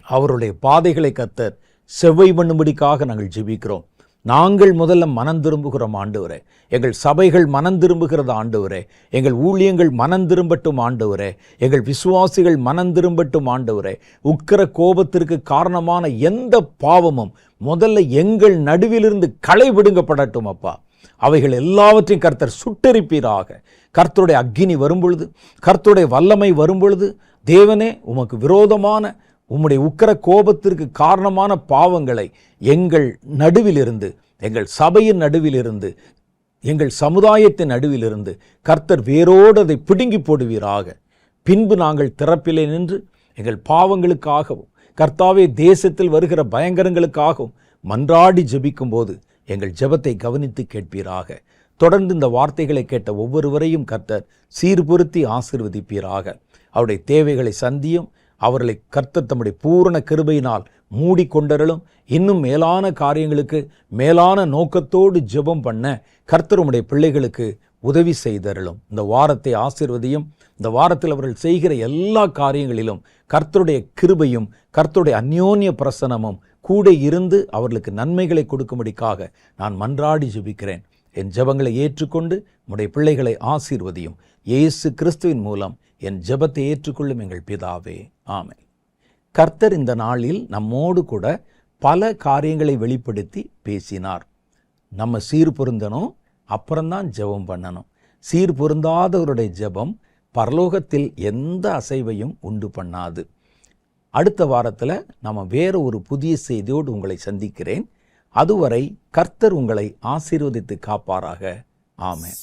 அவருடைய பாதைகளை கர்த்தர் செவ்வை பண்ணும்படிக்காக நாங்கள் ஜெபிக்கிறோம். நாங்கள் முதல்ல மனம் திரும்புகிறோம் ஆண்டவரே. எங்கள் சபைகள் மனம் திரும்புகிறது ஆண்டவரே. எங்கள் ஊழியங்கள் மனம் திரும்பட்டும் ஆண்டவரே. எங்கள் விசுவாசிகள் மனம் திரும்பட்டும் ஆண்டவரே. உக்கிர கோபத்திற்கு காரணமான எந்த பாவமும் முதல்ல எங்கள் நடுவிலிருந்து களை விடுங்கப்படட்டும் அப்பா. அவைகள் எல்லாவற்றையும் கர்த்தர் சுட்டெரிப்பீராக. கர்த்தருடைய அக்கினி வரும்பொழுது, கர்த்தருடைய வல்லமை வரும்பொழுது, தேவனே, உமக்கு விரோதமான உம்முடைய உக்கிர கோபத்திற்கு காரணமான பாவங்களை எங்கள் நடுவிலிருந்து, எங்கள் சபையின் நடுவிலிருந்து, எங்கள் சமுதாயத்தின் நடுவிலிருந்து கர்த்தர் வேரோடு அதை பிடுங்கி போடுவீராக. பின்பு நாங்கள் திறப்பிலே நின்று எங்கள் பாவங்களுக்காகவும் கர்த்தாவே தேசத்தில் வருகிற பயங்கரங்களுக்காகவும் மன்றாடி ஜெபிக்கும் போது எங்கள் ஜெபத்தை கவனித்து கேட்பீராக. தொடர்ந்து இந்த வார்த்தைகளை கேட்ட ஒவ்வொருவரையும் கர்த்தர் சீர்பொருத்தி ஆசீர்வதிப்பீராக. அவருடைய தேவைகளை சந்தியும், அவர்களை கர்த்தர் தம்முடைய பூரண கிருபையினால் மூடிக்கொண்டருளும். இன்னும் மேலான காரியங்களுக்கு மேலான நோக்கத்தோடு ஜெபம் பண்ண கர்த்தர் உம்முடைய பிள்ளைகளுக்கு உதவி செய்தருளும். இந்த வாரத்தை ஆசீர்வதியும். இந்த வாரத்தில் அவர்கள் செய்கிற எல்லா காரியங்களிலும் கர்த்தருடைய கிருபையும் கர்த்தருடைய அந்யோன்ய பிரசனமும் கூட இருந்து அவர்களுக்கு நன்மைகளை கொடுக்கும்படிக்காக நான் மன்றாடி ஜெபிக்கிறேன். என் ஜெபங்களை ஏற்றுக்கொண்டு உம்முடைய பிள்ளைகளை ஆசீர்வதியும். இயேசு கிறிஸ்துவின் மூலம் என் ஜெபத்தை ஏற்றுக்கொள்ளும் எங்கள் பிதாவே, ஆமென். கர்த்தர் இந்த நாளில் நம்மோடு கூட பல காரியங்களை வெளிப்படுத்தி பேசினார். நம்ம சீர் பொருந்தணும், அப்புறம்தான் ஜெபம் பண்ணணும். சீர் பொருந்தாதவருடைய ஜெபம் பரலோகத்தில் எந்த அசைவையும் உண்டு பண்ணாது. அடுத்த வாரத்தில் நம்ம வேற ஒரு புதிய செய்தியோடு உங்களை சந்திக்கிறேன். அதுவரை கர்த்தர் உங்களை ஆசீர்வதித்து காப்பாராக. ஆமென்.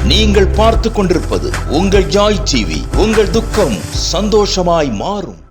நீங்கள் பார்த்து கொண்டிருப்பது உங்கள் ஜாய் டிவி. உங்கள் துக்கம் சந்தோஷமாய் மாறும்.